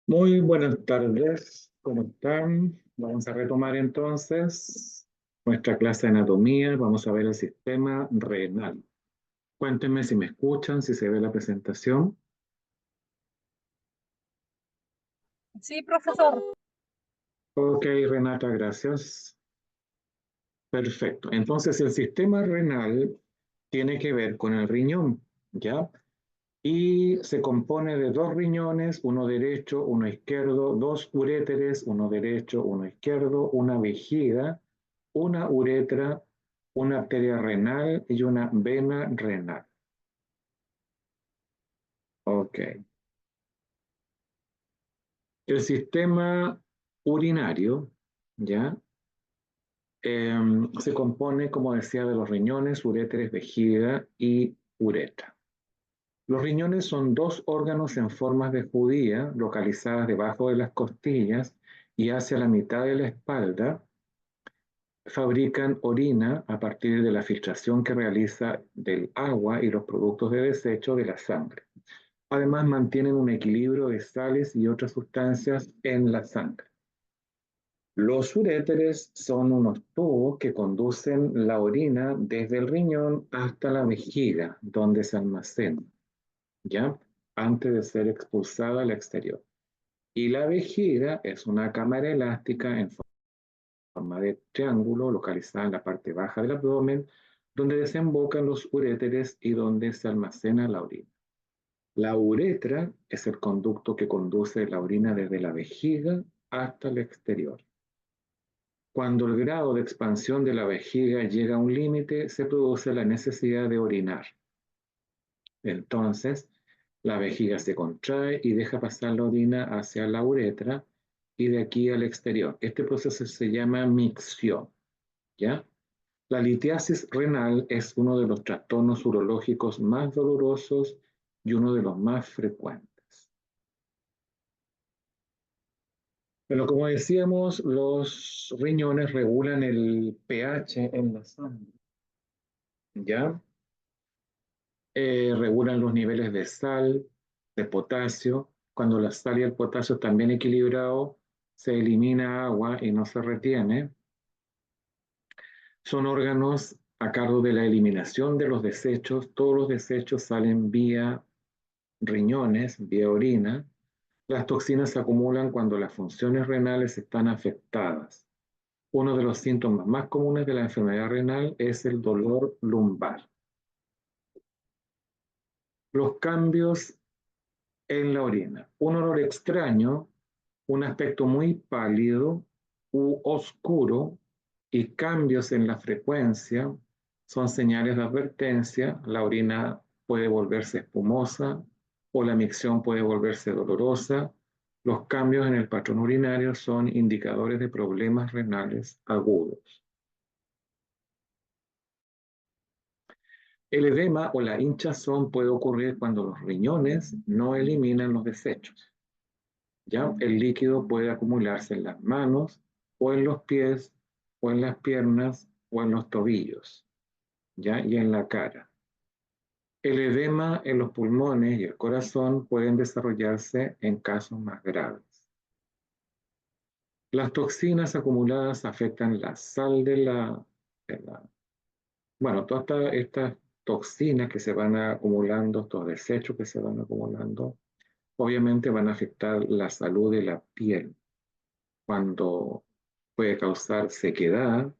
Muy buenas tardes, ¿cómo están? Vamos a retomar entonces nuestra clase de anatomía. Vamos a ver el sistema renal. Cuéntenme si me escuchan, si se ve la presentación. Sí, profesor. Ok, Renata, gracias. Perfecto. Entonces, el sistema renal tiene que ver con el riñón, ¿ya? Y se compone de dos riñones, uno derecho, uno izquierdo, dos uréteres, uno derecho, uno izquierdo, una vejiga, una uretra, una arteria renal y una vena renal. Ok. El sistema urinario, ¿ya? Se compone, como decía, de los riñones, uréteres, vejiga y uretra. Los riñones son dos órganos en formas de judía localizadas debajo de las costillas y hacia la mitad de la espalda. Fabrican orina a partir de la filtración que realiza del agua y los productos de desecho de la sangre. Además, mantienen un equilibrio de sales y otras sustancias en la sangre. Los uréteres son unos tubos que conducen la orina desde el riñón hasta la vejiga, donde se almacena, ¿ya? Antes de ser expulsada al exterior. Y la vejiga es una cámara elástica en forma de triángulo localizada en la parte baja del abdomen, donde desembocan los uréteres y donde se almacena la orina. La uretra es el conducto que conduce la orina desde la vejiga hasta el exterior. Cuando el grado de expansión de la vejiga llega a un límite, se produce la necesidad de orinar. Entonces, la vejiga se contrae y deja pasar la orina hacia la uretra y de aquí al exterior. Este proceso se llama micción, ¿ya? La litiasis renal es uno de los trastornos urológicos más dolorosos y uno de los más frecuentes. Pero como decíamos, los riñones regulan el pH en la sangre, ¿ya? Regulan los niveles de sal, de potasio. Cuando la sal y el potasio están bien equilibrados, se elimina agua y no se retiene. Son órganos a cargo de la eliminación de los desechos. Todos los desechos salen vía riñones, vía orina. Las toxinas se acumulan cuando las funciones renales están afectadas. Uno de los síntomas más comunes de la enfermedad renal es el dolor lumbar. Los cambios en la orina. Un olor extraño, un aspecto muy pálido u oscuro y cambios en la frecuencia son señales de advertencia. La orina puede volverse espumosa o la micción puede volverse dolorosa. Los cambios en el patrón urinario son indicadores de problemas renales agudos. El edema o la hinchazón puede ocurrir cuando los riñones no eliminan los desechos. ¿Ya? El líquido puede acumularse en las manos o en los pies o en las piernas o en los tobillos, ¿ya? Y en la cara. El edema en los pulmones y el corazón pueden desarrollarse en casos más graves. Las toxinas acumuladas afectan la sal bueno, todas estas toxinas que se van acumulando, estos desechos que se van acumulando, obviamente van a afectar la salud de la piel cuando puede causar sequedad,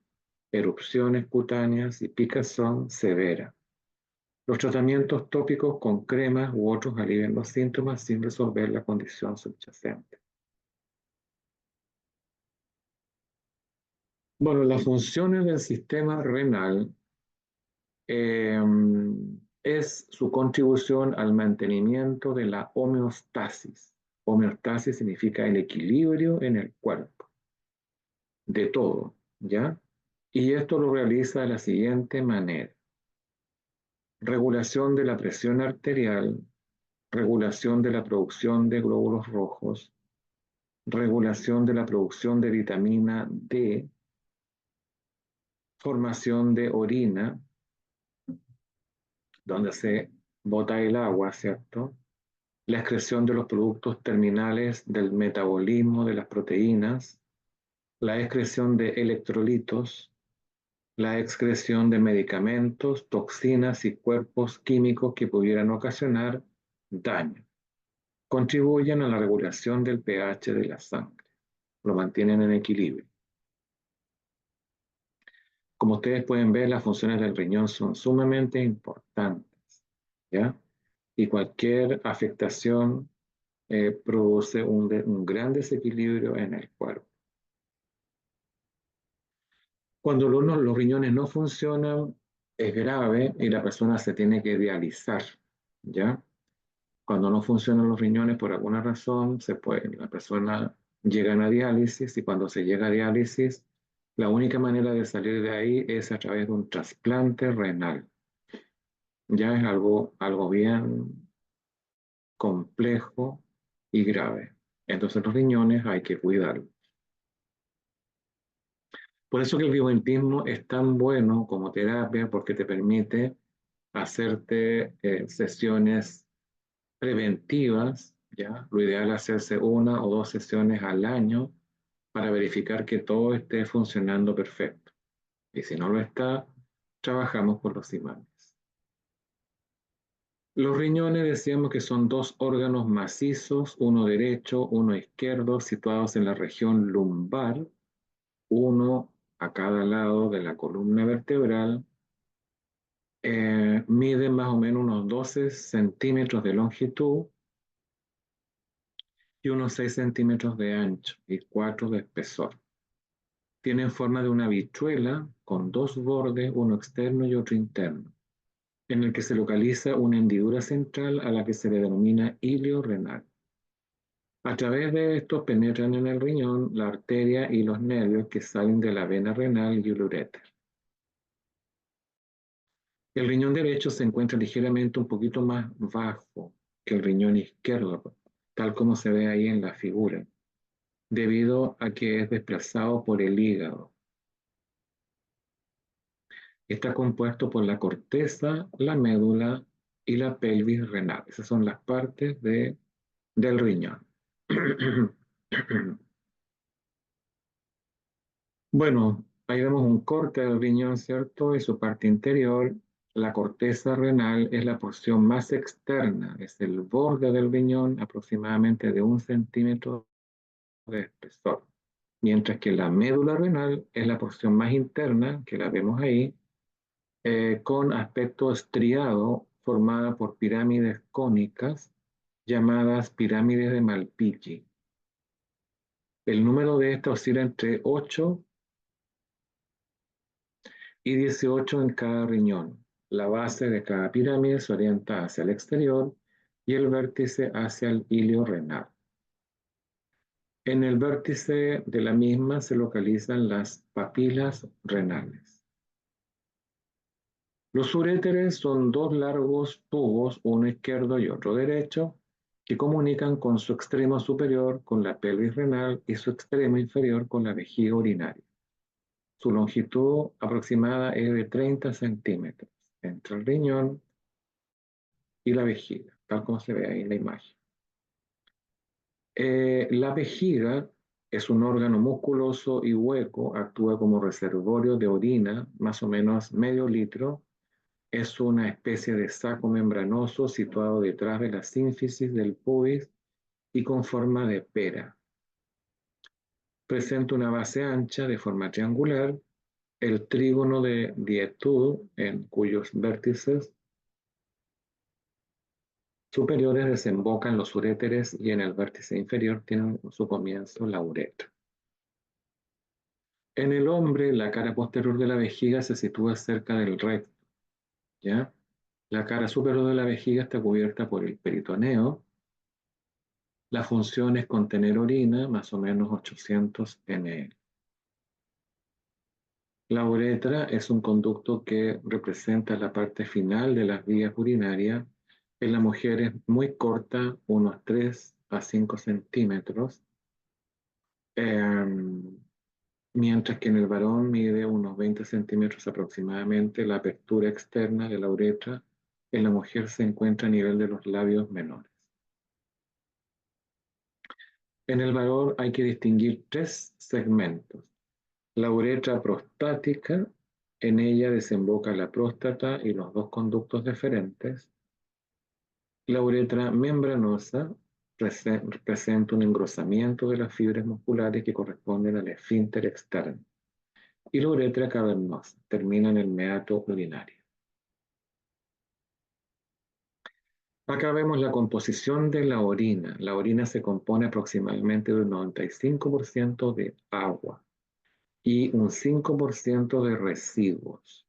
erupciones cutáneas y picazón severa. Los tratamientos tópicos con cremas u otros alivian los síntomas sin resolver la condición subyacente. Bueno, las funciones del sistema renal eh, es su contribución al mantenimiento de la homeostasis. Homeostasis significa el equilibrio en el cuerpo, de todo, ¿ya? Y esto lo realiza de la siguiente manera. Regulación de la presión arterial, regulación de la producción de glóbulos rojos, regulación de la producción de vitamina D, formación de orina, donde se bota el agua, ¿cierto? la excreción de los productos terminales del metabolismo de las proteínas, la excreción de electrolitos, la excreción de medicamentos, toxinas y cuerpos químicos que pudieran ocasionar daño. Contribuyen a la regulación del pH de la sangre, lo mantienen en equilibrio. Como ustedes pueden ver, las funciones del riñón son sumamente importantes, ¿ya? Y cualquier afectación produce un gran desequilibrio en el cuerpo. Cuando los riñones no funcionan, es grave y la persona se tiene que dializar, ¿ya? Cuando no funcionan los riñones por alguna razón, la persona llega a diálisis y cuando se llega a diálisis, la única manera de salir de ahí es a través de un trasplante renal. Ya es algo bien complejo y grave. Entonces los riñones hay que cuidarlos. Por eso que el bioventismo es tan bueno como terapia porque te permite hacerte sesiones preventivas, ¿ya? Lo ideal es hacerse 1 o 2 sesiones al año para verificar que todo esté funcionando perfecto. Y si no lo está, trabajamos por los imanes. Los riñones decíamos que son 2 órganos macizos, uno derecho, uno izquierdo, situados en la región lumbar, uno a cada lado de la columna vertebral. Miden más o menos unos 12 centímetros de longitud y unos 6 centímetros de ancho y 4 de espesor. Tienen forma de una habichuela con 2 bordes, uno externo y otro interno, en el que se localiza una hendidura central a la que se le denomina ilio renal. A través de estos penetran en el riñón la arteria y los nervios que salen de la vena renal y el uréter. El riñón derecho se encuentra ligeramente un poquito más bajo que el riñón izquierdo, tal como se ve ahí en la figura, debido a que es desplazado por el hígado. Está compuesto por la corteza, la médula y la pelvis renal. Esas son las partes del riñón. Bueno, ahí vemos un corte del riñón, ¿cierto? Y su parte interior. La corteza renal es la porción más externa, es el borde del riñón, aproximadamente de 1 centímetro de espesor. Mientras que la médula renal es la porción más interna, que la vemos ahí, con aspecto estriado, formada por pirámides cónicas llamadas pirámides de Malpighi. El número de estas oscila entre 8 y 18 en cada riñón. La base de cada pirámide se orienta hacia el exterior y el vértice hacia el ilio renal. En el vértice de la misma se localizan las papilas renales. Los uréteres son 2 largos tubos, uno izquierdo y otro derecho, que comunican con su extremo superior con la pelvis renal y su extremo inferior con la vejiga urinaria. Su longitud aproximada es de 30 centímetros entre el riñón y la vejiga, tal como se ve ahí en la imagen. La vejiga es un órgano musculoso y hueco, actúa como reservorio de orina, más o menos medio litro. Es una especie de saco membranoso situado detrás de la sínfisis del pubis y con forma de pera. Presenta una base ancha de forma triangular, el trígono de Dietud, en cuyos vértices superiores desembocan los uréteres y en el vértice inferior tienen su comienzo la uretra. En el hombre, la cara posterior de la vejiga se sitúa cerca del recto, ¿ya? La cara superior de la vejiga está cubierta por el peritoneo. La función es contener orina, más o menos 800 ml. La uretra es un conducto que representa la parte final de las vías urinarias. En la mujer es muy corta, unos 3 a 5 centímetros, mientras que en el varón mide unos 20 centímetros aproximadamente. La apertura externa de la uretra en la mujer se encuentra a nivel de los labios menores. En el varón hay que distinguir tres segmentos. La uretra prostática, en ella desemboca la próstata y los dos conductos deferentes. La uretra membranosa presenta un engrosamiento de las fibras musculares que corresponden al esfínter externo. Y la uretra cavernosa termina en el meato urinario. Acá vemos la composición de la orina. La orina se compone aproximadamente de un 95% de agua y un 5% de residuos.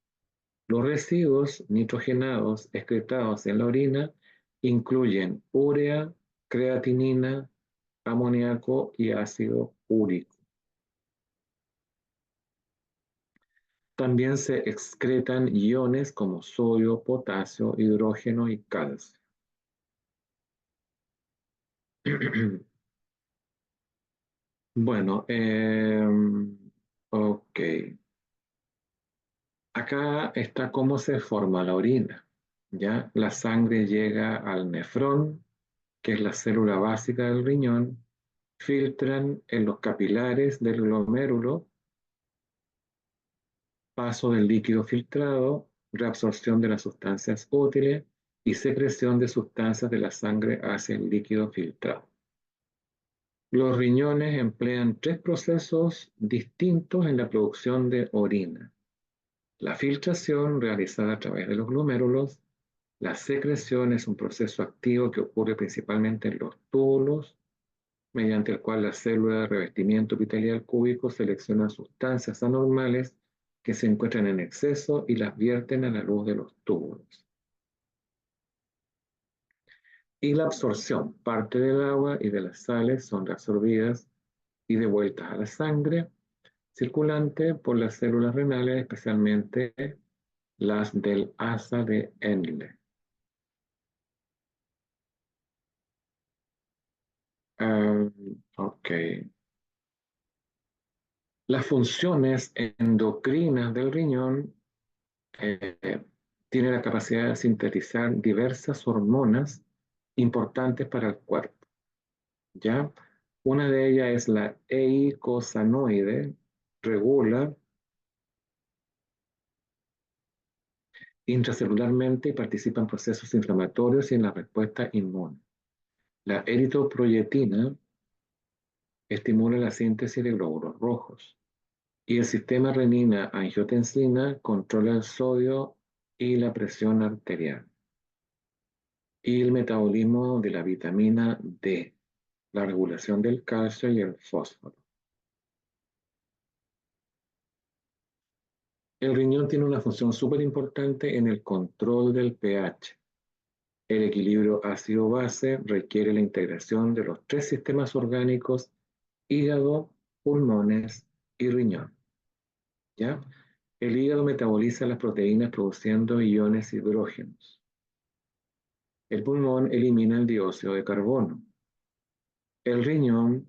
Los residuos nitrogenados excretados en la orina incluyen urea, creatinina, amoníaco y ácido úrico. También se excretan iones como sodio, potasio, hidrógeno y calcio. Bueno, ok. Acá está cómo se forma la orina. ¿Ya? La sangre llega al nefrón, que es la célula básica del riñón, filtran en los capilares del glomérulo, paso del líquido filtrado, reabsorción de las sustancias útiles y secreción de sustancias de la sangre hacia el líquido filtrado. Los riñones emplean tres procesos distintos en la producción de orina. La filtración realizada a través de los glomérulos, la secreción es un proceso activo que ocurre principalmente en los túbulos, mediante el cual la célula de revestimiento epitelial cúbico selecciona sustancias anormales que se encuentran en exceso y las vierten a la luz de los túbulos. Y la absorción, parte del agua y de las sales son reabsorbidas y devueltas a la sangre circulante por las células renales, especialmente las del asa de Henle. Ok. Las funciones endocrinas del riñón tienen la capacidad de sintetizar diversas hormonas importantes para el cuerpo. ¿Ya? Una de ellas es la eicosanoide, regula intracelularmente y participa en procesos inflamatorios y en la respuesta inmune. La eritropoyetina estimula la síntesis de glóbulos rojos. Y el sistema renina-angiotensina controla el sodio y la presión arterial. Y el metabolismo de la vitamina D, la regulación del calcio y el fósforo. El riñón tiene una función súper importante en el control del pH. El equilibrio ácido-base requiere la integración de los tres sistemas orgánicos: hígado, pulmones y riñón. ¿Ya? El hígado metaboliza las proteínas produciendo iones hidrógenos. El pulmón elimina el dióxido de carbono. El riñón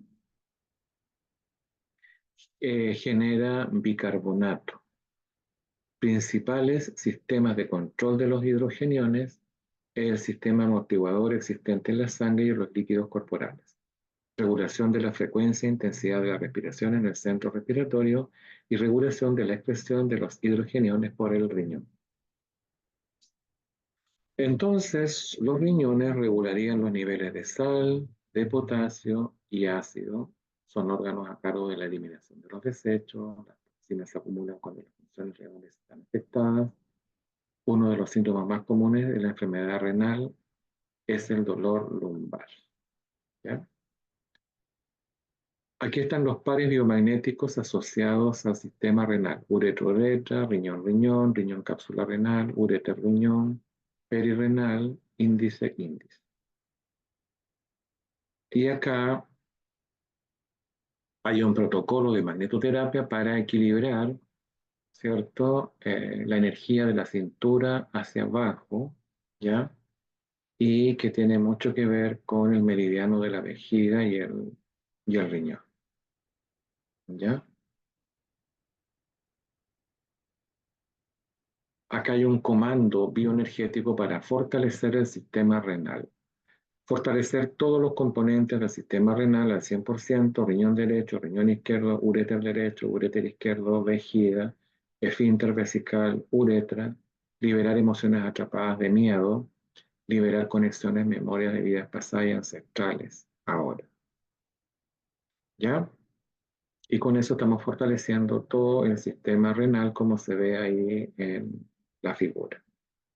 genera bicarbonato. Principales sistemas de control de los hidrogeniones: el sistema amortiguador existente en la sangre y en los líquidos corporales. Regulación de la frecuencia e intensidad de la respiración en el centro respiratorio y regulación de la expresión de los hidrogeniones por el riñón. Entonces, los riñones regularían los niveles de sal, de potasio y ácido. Son órganos a cargo de la eliminación de los desechos. Las toxinas se acumulan cuando las funciones renales están afectadas. Uno de los síntomas más comunes de la enfermedad renal es el dolor lumbar. ¿Ya? Aquí están los pares biomagnéticos asociados al sistema renal: uretra-uretra, riñón-riñón, riñón-cápsula renal, ureter-riñón, perirrenal, índice-índice. Y acá hay un protocolo de magnetoterapia para equilibrar, ¿cierto? La energía de la cintura hacia abajo, ¿ya? Y que tiene mucho que ver con el meridiano de la vejiga y el riñón, ¿ya? Acá hay un comando bioenergético para fortalecer el sistema renal. Fortalecer todos los componentes del sistema renal al 100%, riñón derecho, riñón izquierdo, uréter derecho, uréter izquierdo, vejiga, esfínter vesical, uretra, liberar emociones atrapadas de miedo, liberar conexiones, memorias de vidas pasadas y ancestrales, ahora. ¿Ya? Y con eso estamos fortaleciendo todo el sistema renal como se ve ahí en la figura.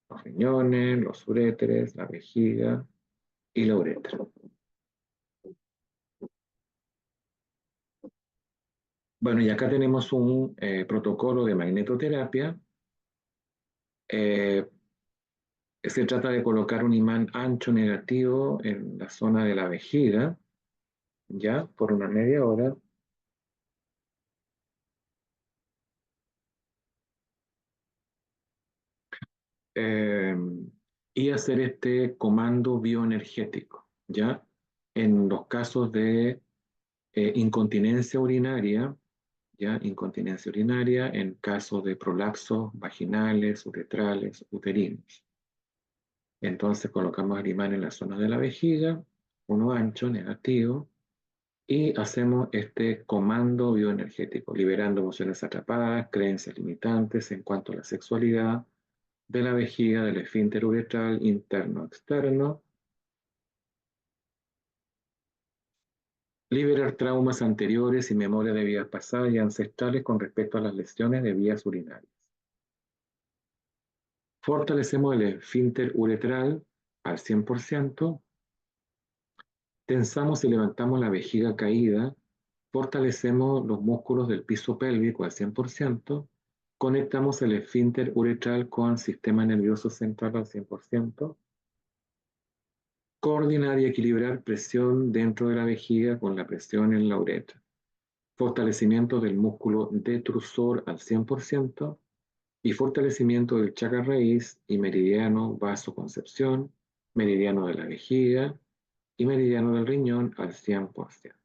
Los riñones, los uréteres, la vejiga y la uretra. Bueno, y acá tenemos un protocolo de magnetoterapia. Eh, Se trata de colocar un imán ancho negativo en la zona de la vejiga, ya, por una media hora. eh, y hacer este comando bioenergético, ya, en los casos de incontinencia urinaria, ya, incontinencia urinaria, en casos de prolapsos vaginales, uretrales, uterinos. Entonces colocamos el imán en la zona de la vejiga, uno ancho, negativo, y hacemos este comando bioenergético, liberando emociones atrapadas, creencias limitantes en cuanto a la sexualidad, de la vejiga, del esfínter uretral, interno, externo, liberar traumas anteriores y memoria de vidas pasadas y ancestrales con respecto a las lesiones de vías urinarias. Fortalecemos el esfínter uretral al 100%, tensamos y levantamos la vejiga caída, fortalecemos los músculos del piso pélvico al 100%, conectamos el esfínter uretral con el sistema nervioso central al 100%, coordinar y equilibrar presión dentro de la vejiga con la presión en la uretra, fortalecimiento del músculo detrusor al 100% y fortalecimiento del chakra raíz y meridiano vasoconcepción, meridiano de la vejiga y meridiano del riñón al 100%.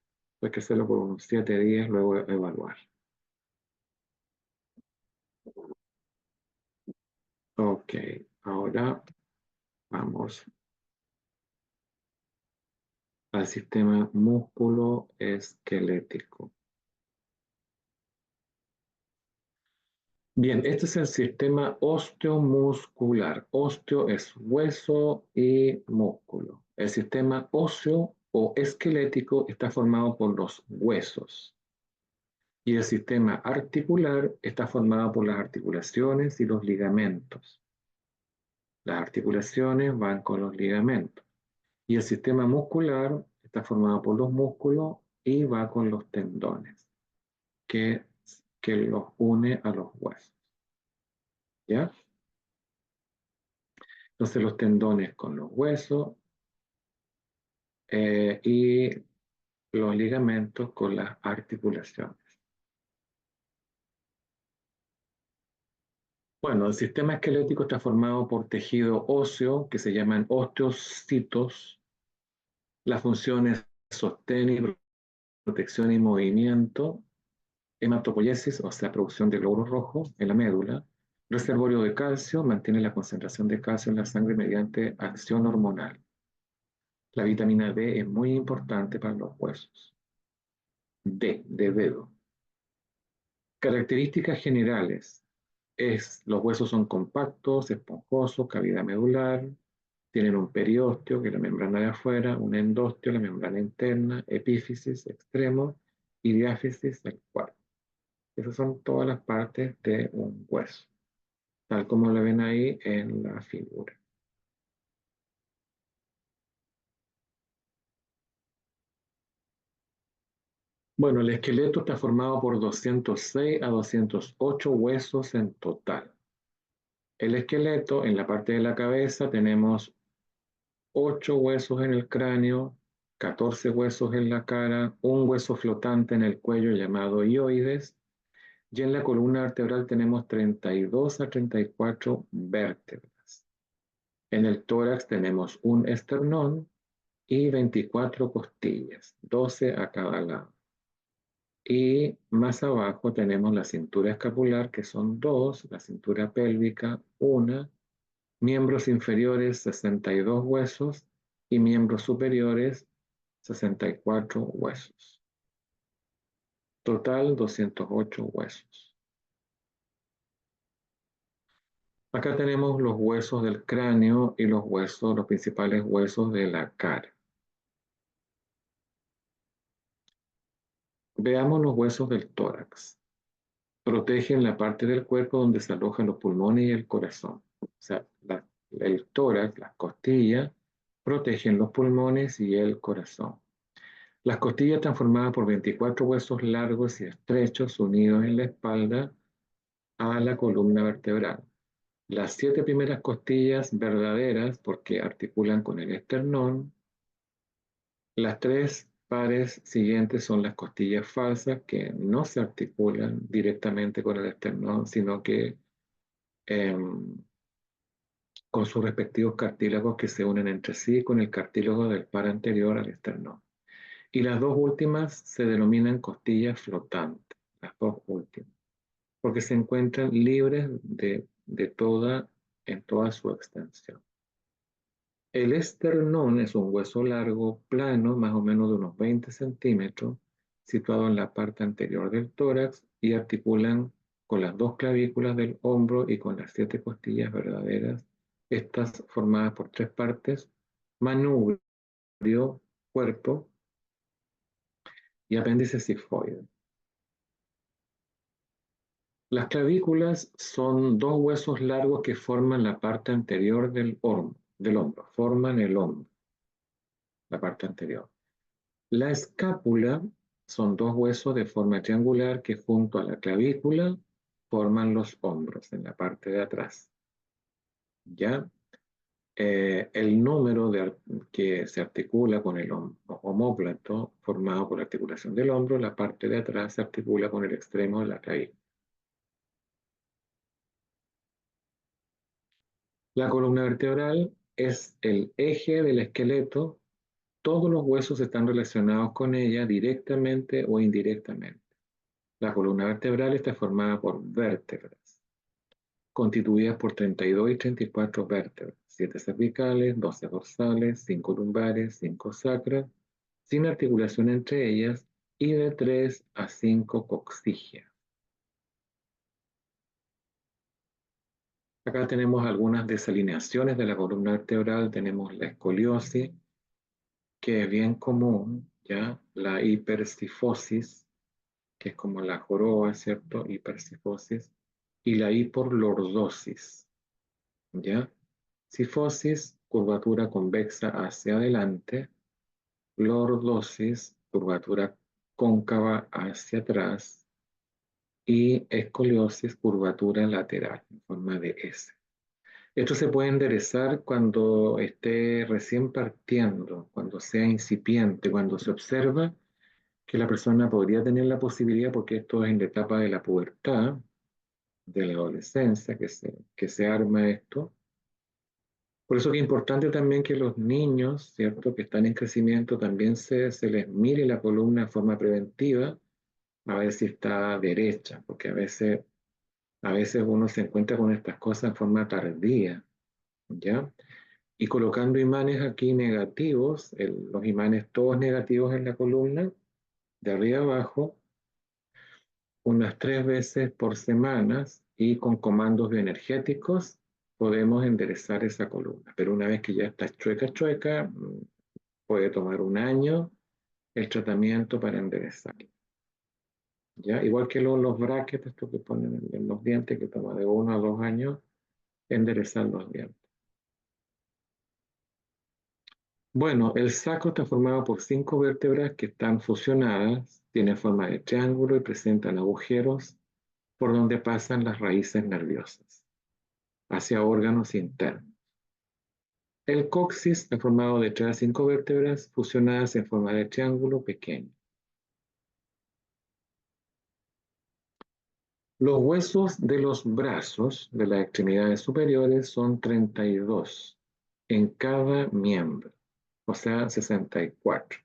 Hay que hacerlo por unos 7 días, luego evaluar. Ok, ahora vamos al sistema músculo-esquelético. Bien, este es el sistema osteomuscular. Osteo es hueso y músculo. El sistema óseo o esquelético está formado por los huesos. Y el sistema articular está formado por las articulaciones y los ligamentos. Las articulaciones van con los ligamentos. Y el sistema muscular está formado por los músculos y va con los tendones, que, que los une a los huesos. ¿Ya? Entonces los tendones con los huesos y los ligamentos con las articulaciones. Bueno, el sistema esquelético está formado por tejido óseo que se llaman osteocitos. La función es sostén y protección y movimiento, hematopoiesis, o sea, producción de glóbulos rojos en la médula, reservorio de calcio, mantiene la concentración de calcio en la sangre mediante acción hormonal. La vitamina D es muy importante para los huesos. D, de dedo. Características generales. Los huesos son compactos, esponjosos, cavidad medular, tienen un periósteo, que es la membrana de afuera, un endósteo, la membrana interna, epífisis, extremo, y diáfisis, el cuerpo. Esas son todas las partes de un hueso, tal como lo ven ahí en la figura. Bueno, el esqueleto está formado por 206 a 208 huesos en total. El esqueleto, en la parte de la cabeza, tenemos 8 huesos en el cráneo, 14 huesos en la cara, un hueso flotante en el cuello llamado hioides, y en la columna vertebral tenemos 32 a 34 vértebras. En el tórax tenemos un esternón y 24 costillas, 12 a cada lado. Y más abajo tenemos la cintura escapular, que son 2, la cintura pélvica, 1, miembros inferiores, 62 huesos, y miembros superiores 64 huesos. Total 208 huesos. Acá tenemos los huesos del cráneo y los principales huesos de la cara. Veamos los huesos del tórax. Protegen la parte del cuerpo donde se alojan los pulmones y el corazón. O sea, el tórax, las costillas, protegen los pulmones y el corazón. Las costillas están formadas por 24 huesos largos y estrechos unidos en la espalda a la columna vertebral. Las 7 primeras costillas verdaderas, porque articulan con el esternón. Las 3 pares siguientes son las costillas falsas, que no se articulan directamente con el esternón, sino que con sus respectivos cartílagos que se unen entre sí con el cartílago del par anterior al esternón. Y las 2 últimas se denominan costillas flotantes, las 2 últimas, porque se encuentran libres en toda su extensión. El esternón es un hueso largo, plano, más o menos de unos 20 centímetros, situado en la parte anterior del tórax y articulan con las 2 clavículas del hombro y con las 7 costillas verdaderas, estas formadas por 3 partes: manubrio, cuerpo y apéndice sifoide. Las clavículas son 2 huesos largos que forman la parte anterior del hombro, forman el hombro, la parte anterior. La escápula son 2 huesos de forma triangular que junto a la clavícula forman los hombros en la parte de atrás. ¿Ya? El número que se articula con el omóplato formado por la articulación del hombro, la parte de atrás se articula con el extremo de la clavícula. La columna vertebral es el eje del esqueleto. Todos los huesos están relacionados con ella directamente o indirectamente. La columna vertebral está formada por vértebras, constituidas por 32 y 34 vértebras, 7 cervicales, 12 dorsales, 5 lumbares, 5 sacras, sin articulación entre ellas, y de 3 a 5 coxígeas. Acá tenemos algunas desalineaciones de la columna vertebral. Tenemos la escoliosis, que es bien común, ¿ya? La hipercifosis, que es como la joroba, ¿cierto? Hipercifosis, y la hiporlordosis, ¿ya? Cifosis, curvatura convexa hacia adelante; lordosis, curvatura cóncava hacia atrás; y escoliosis, curvatura lateral, en forma de S. Esto se puede enderezar cuando esté recién partiendo, cuando sea incipiente, cuando se observa que la persona podría tener la posibilidad, porque esto es en la etapa de la pubertad, de la adolescencia, que se arma esto. Por eso que es importante también que los niños, ¿cierto?, que están en crecimiento, también se les mire la columna de forma preventiva, a ver si está derecha, porque a veces uno se encuentra con estas cosas en forma tardía, ¿ya? Y colocando imanes aquí negativos, los imanes todos negativos en la columna, de arriba abajo, unas 3 veces por semana, y con comandos bioenergéticos podemos enderezar esa columna. Pero una vez que ya está chueca, puede tomar un año el tratamiento para enderezar. ¿Ya? Igual que los brackets, esto que ponen en los dientes, que toma de 1 a 2 años enderezar los dientes. Bueno, el sacro está formado por 5 vértebras que están fusionadas, tiene forma de triángulo y presentan agujeros por donde pasan las raíces nerviosas hacia órganos internos. El coxis está formado de 3 a 5 vértebras fusionadas en forma de triángulo pequeño. Los huesos de los brazos de las extremidades superiores son 32 en cada miembro, o sea, 64.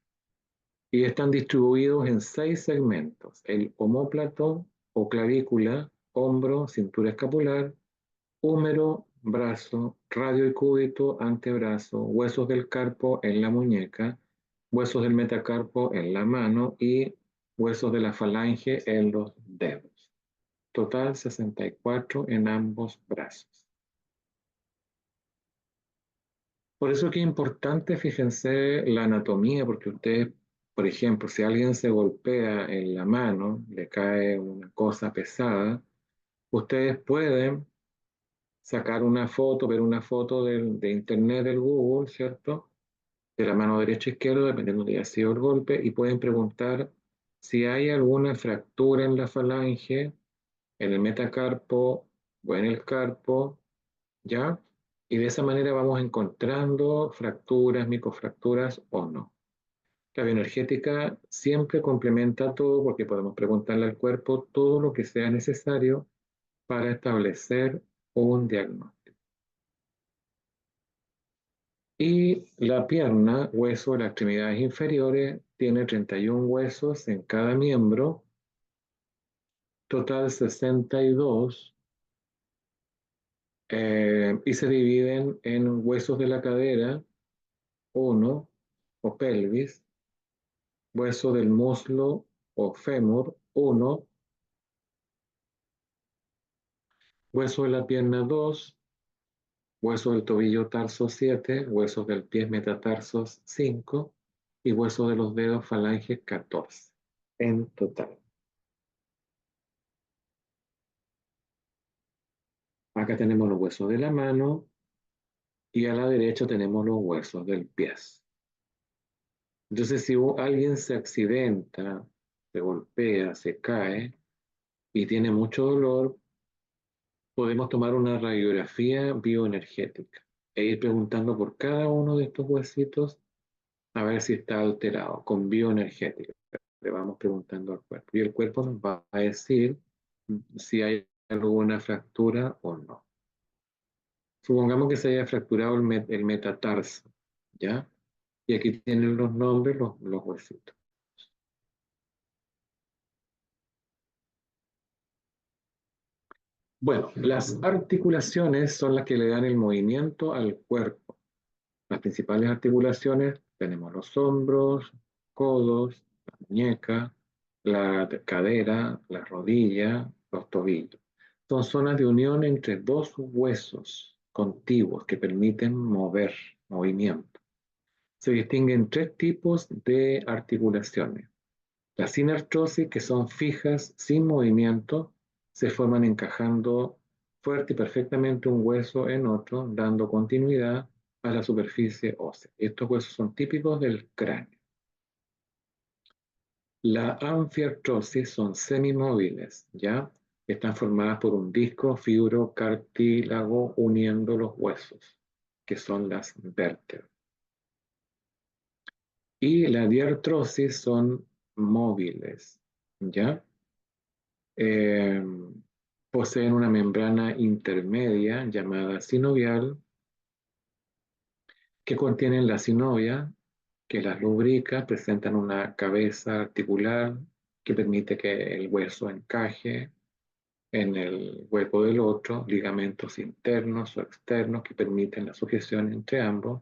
Y están distribuidos en 6 segmentos: el omóplato o clavícula, hombro, cintura escapular, húmero, brazo, radio y cúbito, antebrazo, huesos del carpo en la muñeca, huesos del metacarpo en la mano y huesos de la falange en los dedos. Total 64 en ambos brazos. Por eso que es importante, fíjense, la anatomía, porque ustedes, por ejemplo, si alguien se golpea en la mano, le cae una cosa pesada, ustedes pueden sacar una foto, ver una foto de internet del Google, ¿cierto? De la mano derecha o izquierda, dependiendo de si ha sido el golpe, y pueden preguntar si hay alguna fractura en la falange, en el metacarpo o en el carpo, ¿ya? Y de esa manera vamos encontrando fracturas, microfracturas o no. La bioenergética siempre complementa todo porque podemos preguntarle al cuerpo todo lo que sea necesario para establecer un diagnóstico. Y la pierna, hueso de las extremidades inferiores, tiene 31 huesos en cada miembro, total 62, y se dividen en huesos de la cadera, 1, o pelvis, hueso del muslo o fémur, 1, hueso de la pierna, 2, hueso del tobillo tarso, 7, huesos del pie metatarsos, 5, y hueso de los dedos falanges, 14 en total. Acá tenemos los huesos de la mano y a la derecha tenemos los huesos del pie. Entonces, si alguien se accidenta, se golpea, se cae y tiene mucho dolor, podemos tomar una radiografía bioenergética e ir preguntando por cada uno de estos huesitos a ver si está alterado con bioenergética. Le vamos preguntando al cuerpo y el cuerpo nos va a decir si hay alguna fractura o no. Supongamos que se haya fracturado el metatarso, ¿ya? Y aquí tienen los nombres, los huesitos. Bueno, las articulaciones son las que le dan el movimiento al cuerpo. Las principales articulaciones tenemos los hombros, codos, la muñeca, la cadera, la rodilla, los tobillos. Son zonas de unión entre dos huesos contiguos que permiten mover, movimiento. Se distinguen tres tipos de articulaciones. Las sinartrosis, que son fijas, sin movimiento, se forman encajando fuerte y perfectamente un hueso en otro, dando continuidad a la superficie ósea. Estos huesos son típicos del cráneo. La anfiartrosis son semimóviles, ¿ya? Están formadas por un disco fibrocartílago uniendo los huesos, que son las vértebras. Y la diartrosis son móviles, ¿ya? Eh, Poseen una membrana intermedia llamada sinovial que contienen la sinovia, que las lubrica, presentan una cabeza articular que permite que el hueso encaje en el hueco del otro, ligamentos internos o externos que permiten la sujeción entre ambos,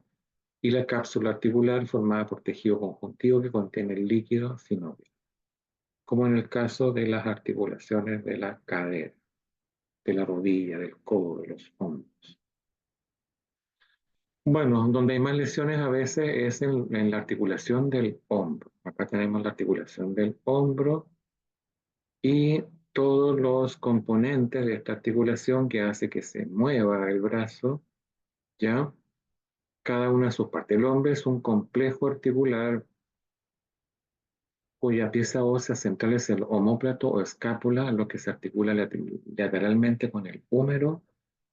y la cápsula articular formada por tejido conjuntivo que contiene el líquido sinovial, como en el caso de las articulaciones de la cadera, de la rodilla, del codo, de los hombros. Bueno, donde hay más lesiones a veces es en la articulación del hombro. Acá tenemos la articulación del hombro y todos los componentes de esta articulación que hace que se mueva el brazo, ¿ya? Cada una de sus partes. El hombro es un complejo articular cuya pieza ósea central es el omóplato o escápula, lo que se articula lateralmente con el húmero,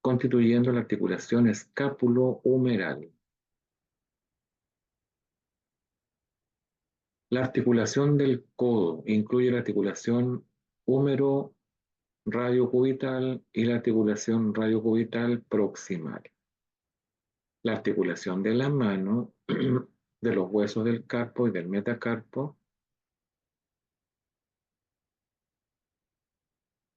constituyendo la articulación escápulo-humeral. La articulación del codo incluye la articulación húmero radiocubital y la articulación radiocubital proximal. La articulación de la mano, de los huesos del carpo y del metacarpo.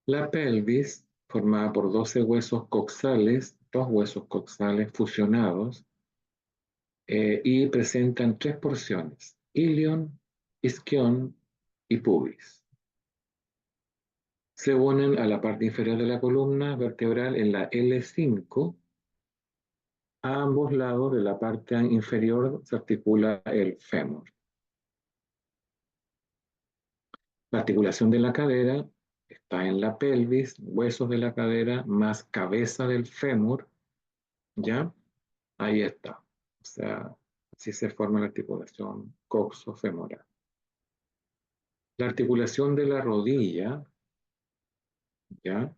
La pelvis, formada por 12 huesos coxales dos huesos coxales fusionados y presentan tres porciones: ilion, isquion y pubis. Se unen a la parte inferior de la columna vertebral en la L5. A ambos lados de la parte inferior se articula el fémur. La articulación de la cadera está en la pelvis, huesos de la cadera más cabeza del fémur, ¿ya? Ahí está. O sea, así se forma la articulación coxofemoral. La articulación de la rodilla, ¿ya?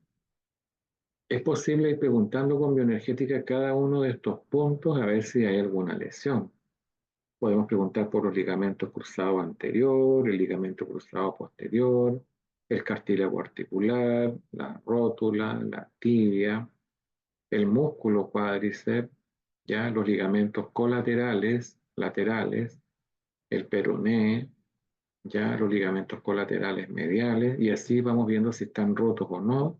Es posible ir preguntando con bioenergética cada uno de estos puntos a ver si hay alguna lesión. Podemos preguntar por los ligamentos cruzados anterior, el ligamento cruzado posterior, el cartílago articular, la rótula, la tibia, el músculo cuádriceps, ya los ligamentos colaterales, laterales, el peroné, ya los ligamentos colaterales mediales, y así vamos viendo si están rotos o no,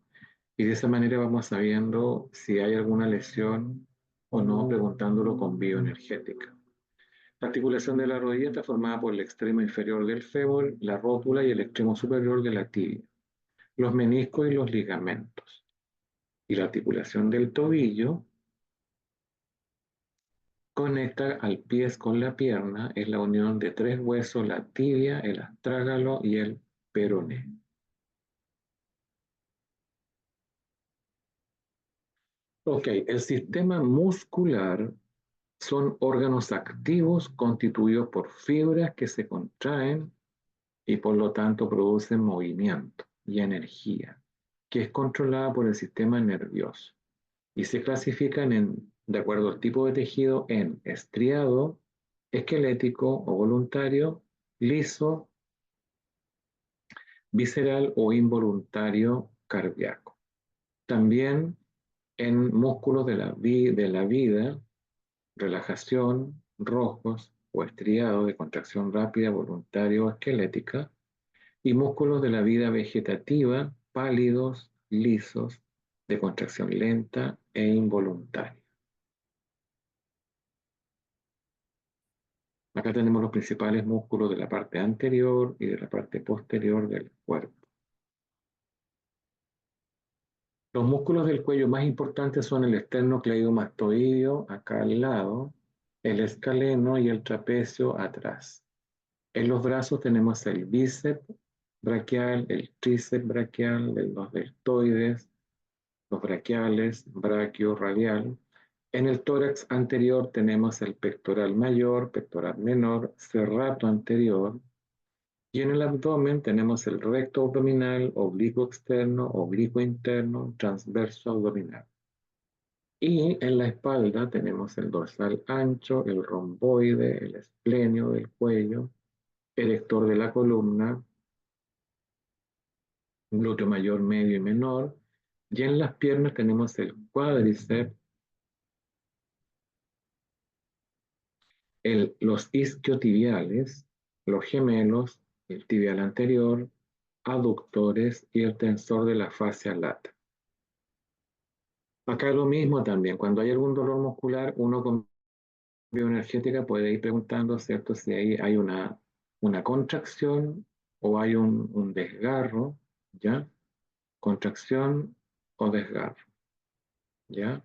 y de esa manera vamos sabiendo si hay alguna lesión o no, preguntándolo con bioenergética. La articulación de la rodilla está formada por el extremo inferior del fémur, la rótula y el extremo superior de la tibia, los meniscos y los ligamentos. Y la articulación del tobillo conecta al pie con la pierna, es la unión de tres huesos, la tibia, el astrágalo y el peroné. Ok, el sistema muscular son órganos activos constituidos por fibras que se contraen y por lo tanto producen movimiento y energía, que es controlada por el sistema nervioso y se clasifican de acuerdo al tipo de tejido en estriado, esquelético o voluntario, liso, visceral o involuntario cardíaco. También en músculos de la vida, relajación, rojos o estriados de contracción rápida, voluntaria o esquelética, y músculos de la vida vegetativa, pálidos, lisos, de contracción lenta e involuntaria. Acá tenemos los principales músculos de la parte anterior y de la parte posterior del cuerpo. Los músculos del cuello más importantes son el esternocleidomastoideo, acá al lado, el escaleno y el trapecio atrás. En los brazos tenemos el bíceps braquial, el tríceps braquial, los deltoides, los braquiales, braquio radial. En el tórax anterior tenemos el pectoral mayor, pectoral menor, serrato anterior. Y en el abdomen tenemos el recto abdominal, oblicuo externo, oblicuo interno, transverso abdominal. Y en la espalda tenemos el dorsal ancho, el romboide, el esplenio del cuello, erector de la columna, glúteo mayor, medio y menor. Y en las piernas tenemos el cuádriceps, los isquiotibiales, los gemelos, el tibial anterior, aductores y el tensor de la fascia lata. Acá lo mismo también, cuando hay algún dolor muscular, uno con bioenergética puede ir preguntando, ¿cierto? Si ahí hay una contracción o hay un desgarro, ¿ya? Contracción o desgarro, ¿ya?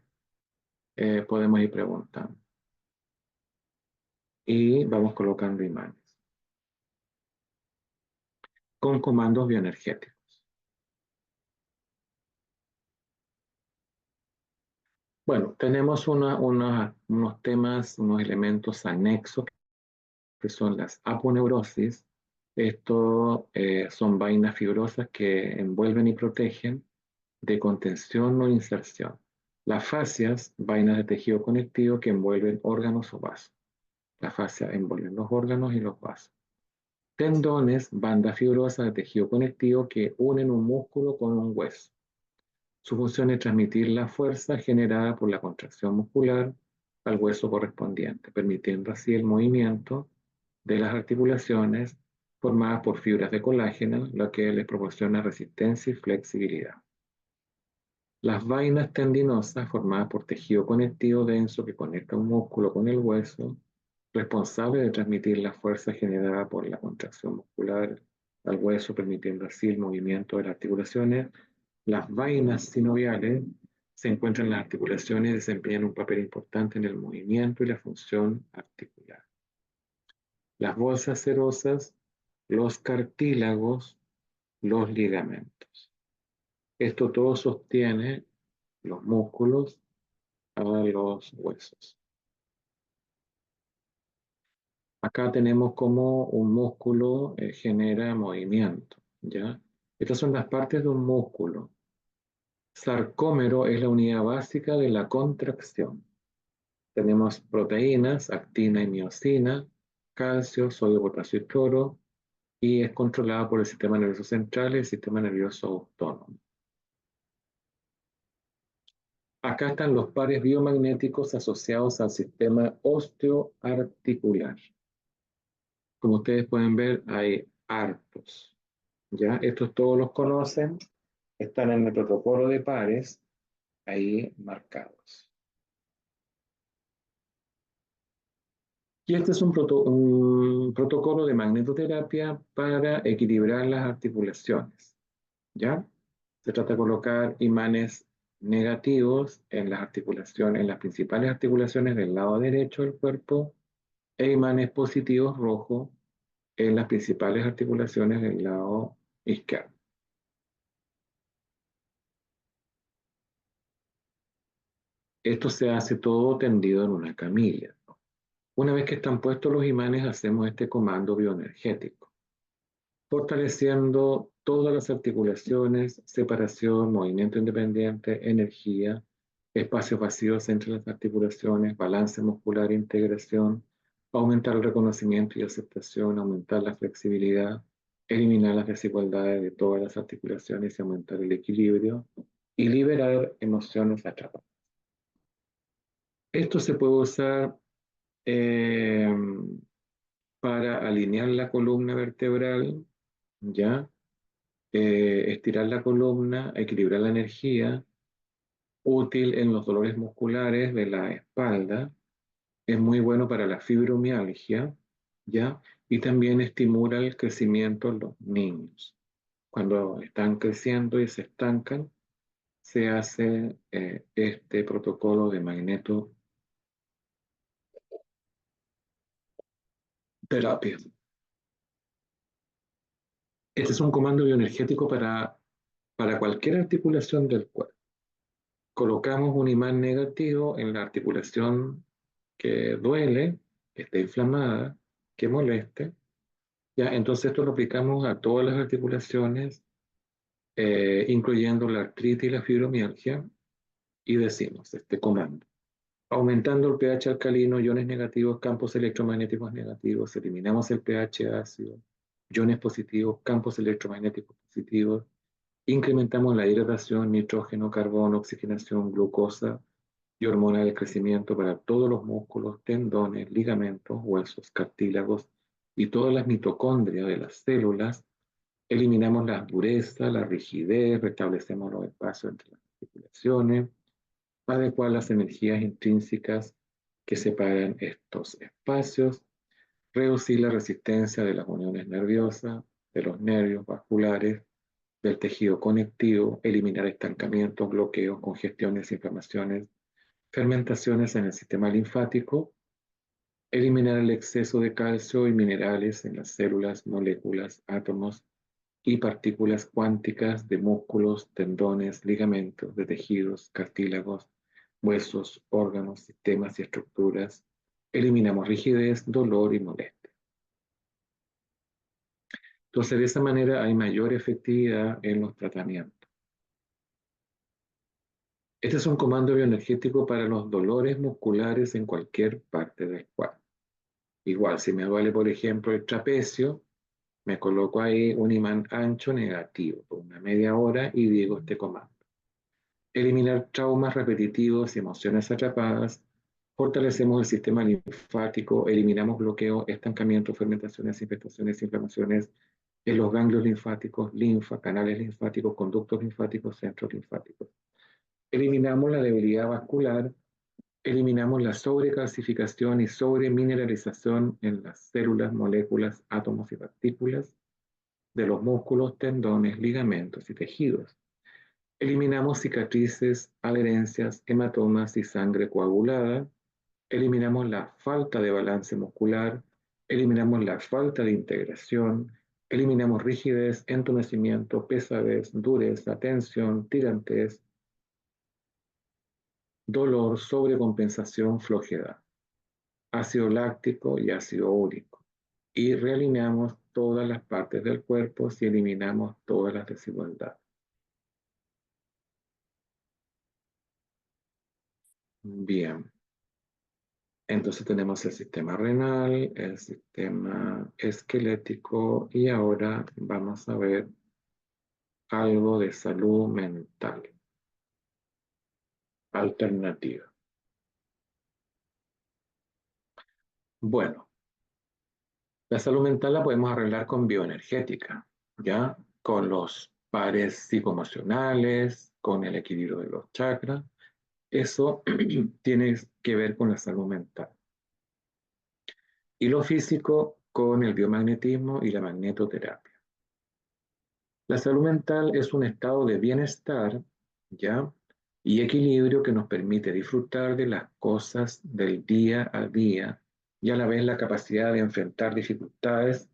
Podemos ir preguntando. Y vamos colocando imanes con comandos bioenergéticos. Bueno, tenemos unos temas, unos elementos anexos que son las aponeurosis. Esto son vainas fibrosas que envuelven y protegen de contención o inserción. Las fascias, vainas de tejido conectivo que envuelven órganos o vasos. Las fascias envuelven los órganos y los vasos. Tendones, bandas fibrosas de tejido conectivo que unen un músculo con un hueso. Su función es transmitir la fuerza generada por la contracción muscular al hueso correspondiente, permitiendo así el movimiento de las articulaciones formadas por fibras de colágeno, lo que les proporciona resistencia y flexibilidad. Las vainas tendinosas, formadas por tejido conectivo denso que conecta un músculo con el hueso, responsable de transmitir la fuerza generada por la contracción muscular al hueso, permitiendo así el movimiento de las articulaciones. Las vainas sinoviales se encuentran en las articulaciones y desempeñan un papel importante en el movimiento y la función articular. Las bolsas serosas, los cartílagos, los ligamentos. Esto todo sostiene los músculos a los huesos. Acá tenemos como un músculo genera movimiento, ¿ya? Estas son las partes de un músculo. Sarcómero es la unidad básica de la contracción. Tenemos proteínas, actina y miosina, calcio, sodio, potasio y cloro, y es controlada por el sistema nervioso central y el sistema nervioso autónomo. Acá están los pares biomagnéticos asociados al sistema osteoarticular. Como ustedes pueden ver, hay hartos. ¿Ya? Estos todos los conocen, están en el protocolo de pares, ahí marcados. Y este es un protocolo de magnetoterapia para equilibrar las articulaciones. ¿Ya? Se trata de colocar imanes negativos en las articulaciones, en las principales articulaciones del lado derecho del cuerpo, e imanes positivos rojos en las principales articulaciones del lado izquierdo. Esto se hace todo tendido en una camilla. Una vez que están puestos los imanes, hacemos este comando bioenergético, fortaleciendo todas las articulaciones, separación, movimiento independiente, energía, espacios vacíos entre las articulaciones, balance muscular, integración, aumentar el reconocimiento y aceptación, aumentar la flexibilidad, eliminar las desigualdades de todas las articulaciones y aumentar el equilibrio y liberar emociones atrapadas. Esto se puede usar eh, para alinear la columna vertebral, ¿ya? Estirar la columna, equilibrar la energía, útil en los dolores musculares de la espalda, es muy bueno para la fibromialgia, ¿ya? Y también estimula el crecimiento en los niños. Cuando están creciendo y se estancan, se hace este protocolo de magnetoterapia. Este es un comando bioenergético para cualquier articulación del cuerpo. Colocamos un imán negativo en la articulación que duele, que está inflamada, que moleste. Ya, entonces esto lo aplicamos a todas las articulaciones, incluyendo la artritis y la fibromialgia, y decimos este comando. Aumentando el pH alcalino, iones negativos, campos electromagnéticos negativos, eliminamos el pH ácido, iones positivos, campos electromagnéticos positivos, incrementamos la hidratación, nitrógeno, carbono, oxigenación, glucosa y hormona del crecimiento para todos los músculos, tendones, ligamentos, huesos, cartílagos y todas las mitocondrias de las células. Eliminamos la dureza, la rigidez, restablecemos los espacios entre las articulaciones, adecuar las energías intrínsecas que separan estos espacios, reducir la resistencia de las uniones nerviosas, de los nervios vasculares, del tejido conectivo, eliminar estancamientos, bloqueos, congestiones, inflamaciones, fermentaciones en el sistema linfático, eliminar el exceso de calcio y minerales en las células, moléculas, átomos y partículas cuánticas de músculos, tendones, ligamentos, de tejidos, cartílagos, huesos, órganos, sistemas y estructuras. Eliminamos rigidez, dolor y molestia. Entonces, de esa manera hay mayor efectividad en los tratamientos. Este es un comando bioenergético para los dolores musculares en cualquier parte del cuerpo. Igual, si me duele, por ejemplo, el trapecio, me coloco ahí un imán ancho negativo por una media hora y digo este comando. Eliminar traumas repetitivos y emociones atrapadas, fortalecemos el sistema linfático, eliminamos bloqueos, estancamientos, fermentaciones, infestaciones, inflamaciones en los ganglios linfáticos, linfa, canales linfáticos, conductos linfáticos, centros linfáticos. Eliminamos la debilidad vascular, eliminamos la sobrecalcificación y sobremineralización en las células, moléculas, átomos y partículas de los músculos, tendones, ligamentos y tejidos. Eliminamos cicatrices, adherencias, hematomas y sangre coagulada. Eliminamos la falta de balance muscular. Eliminamos la falta de integración. Eliminamos rigidez, entumecimiento, pesadez, dureza, tensión, tirantez, dolor, sobrecompensación, flojedad, ácido láctico y ácido úrico. Y realineamos todas las partes del cuerpo si eliminamos todas las desigualdades. Bien, entonces tenemos el sistema renal, el sistema esquelético y ahora vamos a ver algo de salud mental alternativa. Bueno, la salud mental la podemos arreglar con bioenergética, ¿ya? Con los pares psicoemocionales, con el equilibrio de los chakras. Eso tiene que ver con la salud mental. Y lo físico con el biomagnetismo y la magnetoterapia. La salud mental es un estado de bienestar, ¿ya? Y equilibrio que nos permite disfrutar de las cosas del día a día y a la vez la capacidad de enfrentar dificultades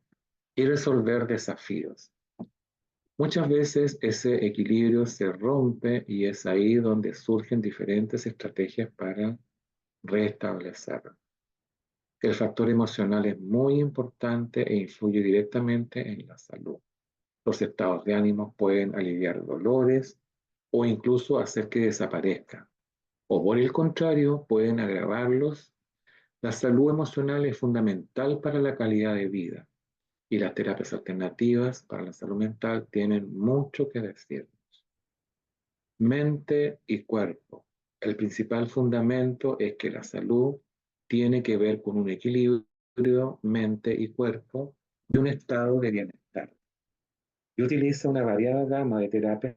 y resolver desafíos. Muchas veces ese equilibrio se rompe y es ahí donde surgen diferentes estrategias para restablecerlo. El factor emocional es muy importante e influye directamente en la salud. Los estados de ánimo pueden aliviar dolores o incluso hacer que desaparezcan. O por el contrario, pueden agravarlos. La salud emocional es fundamental para la calidad de vida y las terapias alternativas para la salud mental tienen mucho que decir. Mente y cuerpo. El principal fundamento es que la salud tiene que ver con un equilibrio mente y cuerpo y un estado de bienestar. Y utiliza una variada gama de terapias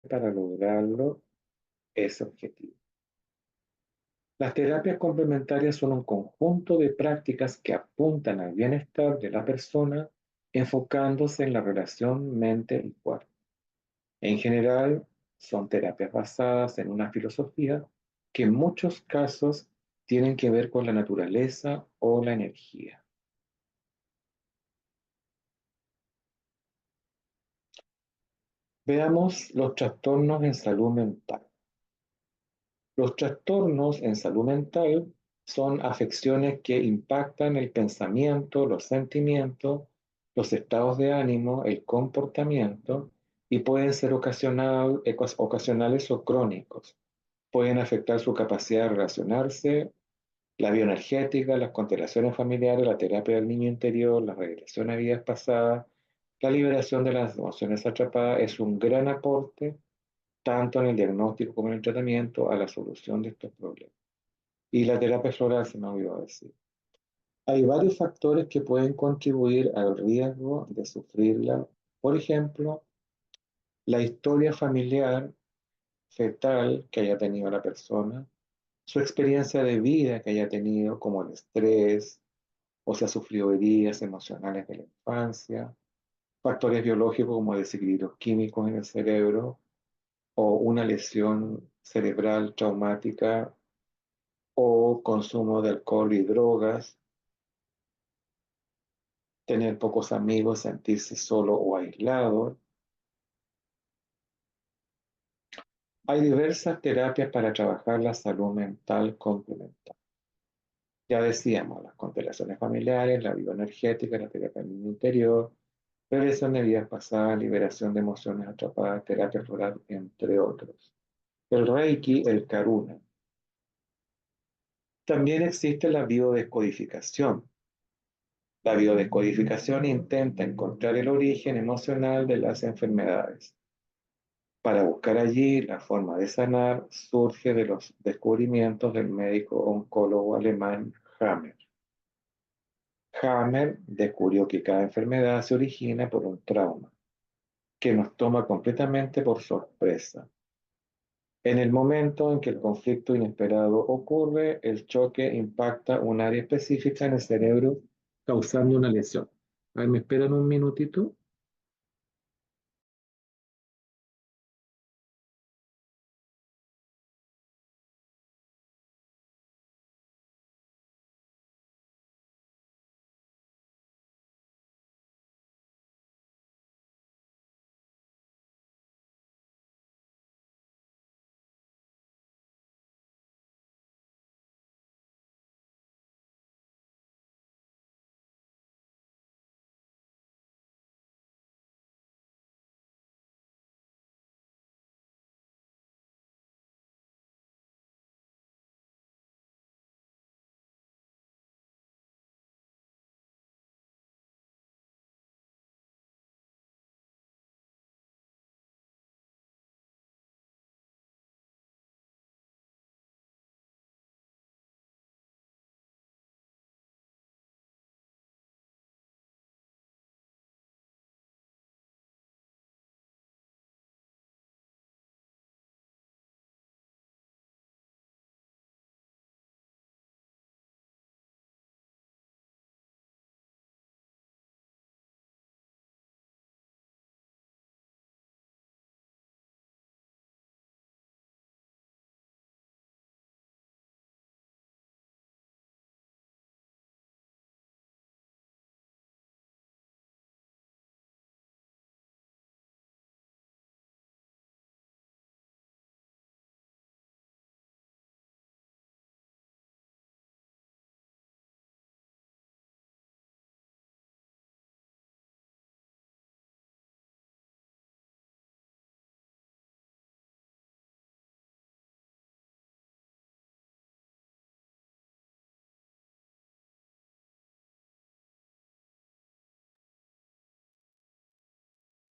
para lograrlo ese objetivo. Las terapias complementarias son un conjunto de prácticas que apuntan al bienestar de la persona enfocándose en la relación mente y cuerpo. En general, son terapias basadas en una filosofía que en muchos casos tienen que ver con la naturaleza o la energía. Veamos los trastornos en salud mental. Los trastornos en salud mental son afecciones que impactan el pensamiento, los sentimientos, los estados de ánimo, el comportamiento y pueden ser ocasionales o crónicos. Pueden afectar su capacidad de relacionarse, la bioenergética, las constelaciones familiares, la terapia del niño interior, la regresión a vidas pasadas, la liberación de las emociones atrapadas es un gran aporte tanto en el diagnóstico como en el tratamiento, a la solución de estos problemas. Y la terapia floral se me olvidó decir. Hay varios factores que pueden contribuir al riesgo de sufrirla. Por ejemplo, la historia familiar fetal que haya tenido la persona, su experiencia de vida que haya tenido, como el estrés, o si ha sufrido heridas emocionales de la infancia, factores biológicos como desequilibrios químicos en el cerebro, o una lesión cerebral traumática o consumo de alcohol y drogas, tener pocos amigos, sentirse solo o aislado. Hay diversas terapias para trabajar la salud mental complementaria. Ya decíamos, las constelaciones familiares, la bioenergética, la terapia del interior, regresión de vidas pasadas, liberación de emociones atrapadas, terapia floral, entre otros. El Reiki, el Karuna. También existe la biodescodificación. La biodescodificación intenta encontrar el origen emocional de las enfermedades. Para buscar allí la forma de sanar, surge de los descubrimientos del médico oncólogo alemán Hammer. Hammer descubrió que cada enfermedad se origina por un trauma que nos toma completamente por sorpresa. En el momento en que el conflicto inesperado ocurre, el choque impacta un área específica en el cerebro, causando una lesión. A ver, ¿me esperan un minutito?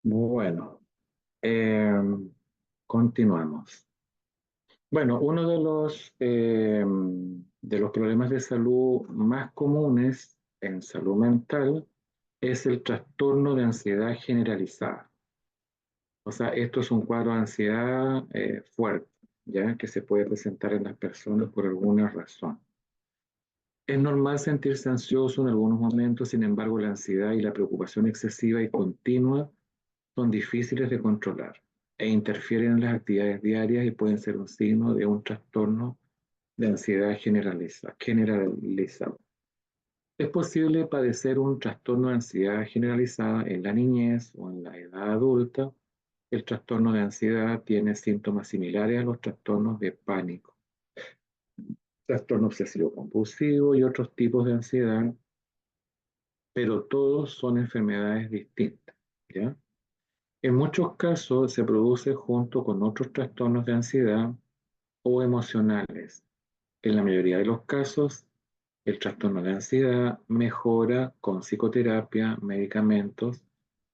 Bueno, eh, continuamos. Bueno, uno de los problemas de salud más comunes en salud mental es el trastorno de ansiedad generalizada. O sea, esto es un cuadro de ansiedad fuerte, ¿ya? Que se puede presentar en las personas por alguna razón. Es normal sentirse ansioso en algunos momentos, sin embargo, la ansiedad y la preocupación excesiva y continua son difíciles de controlar e interfieren en las actividades diarias y pueden ser un signo de un trastorno de ansiedad generalizado. Es posible padecer un trastorno de ansiedad generalizada en la niñez o en la edad adulta. El trastorno de ansiedad tiene síntomas similares a los trastornos de pánico, trastorno obsesivo compulsivo y otros tipos de ansiedad, pero todos son enfermedades distintas, ¿ya? En muchos casos se produce junto con otros trastornos de ansiedad o emocionales. En la mayoría de los casos, el trastorno de ansiedad mejora con psicoterapia, medicamentos.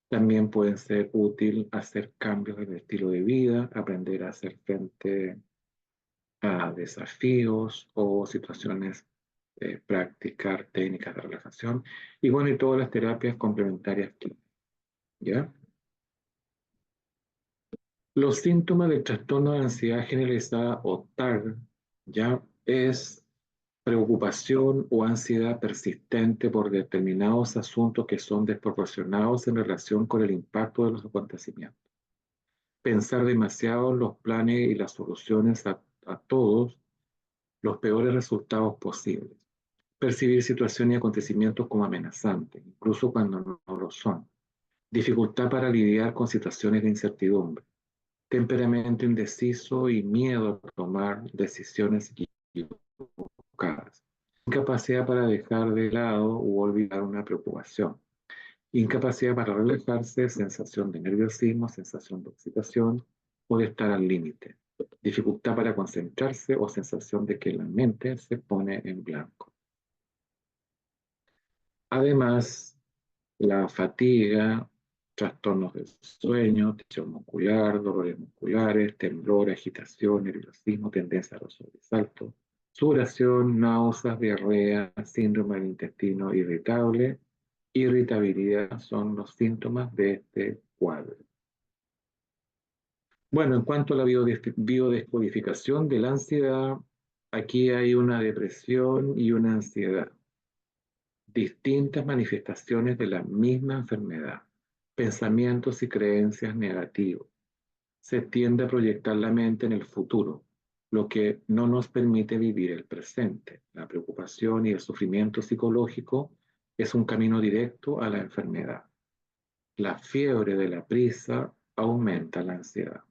También puede ser útil hacer cambios en el estilo de vida, aprender a hacer frente a desafíos o situaciones, practicar técnicas de relajación y bueno, y todas las terapias complementarias, ¿ya? Los síntomas del trastorno de ansiedad generalizada o TAG ya es preocupación o ansiedad persistente por determinados asuntos que son desproporcionados en relación con el impacto de los acontecimientos. Pensar demasiado en los planes y las soluciones a todos los peores resultados posibles. Percibir situaciones y acontecimientos como amenazantes, incluso cuando no lo son. Dificultad para lidiar con situaciones de incertidumbre, temperamento indeciso y miedo a tomar decisiones equivocadas, incapacidad para dejar de lado u olvidar una preocupación, incapacidad para relajarse, sensación de nerviosismo, sensación de excitación o de estar al límite, dificultad para concentrarse o sensación de que la mente se pone en blanco. Además, la fatiga, trastornos del sueño, tensión muscular, dolores musculares, temblor, agitación, nerviosismo, tendencia a los sobresaltos, sudoración, náuseas, diarrea, síndrome del intestino irritable, irritabilidad son los síntomas de este cuadro. Bueno, en cuanto a la biodescodificación de la ansiedad, aquí hay una depresión y una ansiedad, distintas manifestaciones de la misma enfermedad, pensamientos y creencias negativos. Se tiende a proyectar la mente en el futuro, lo que no nos permite vivir el presente. La preocupación y el sufrimiento psicológico es un camino directo a la enfermedad. La fiebre de la prisa aumenta la ansiedad.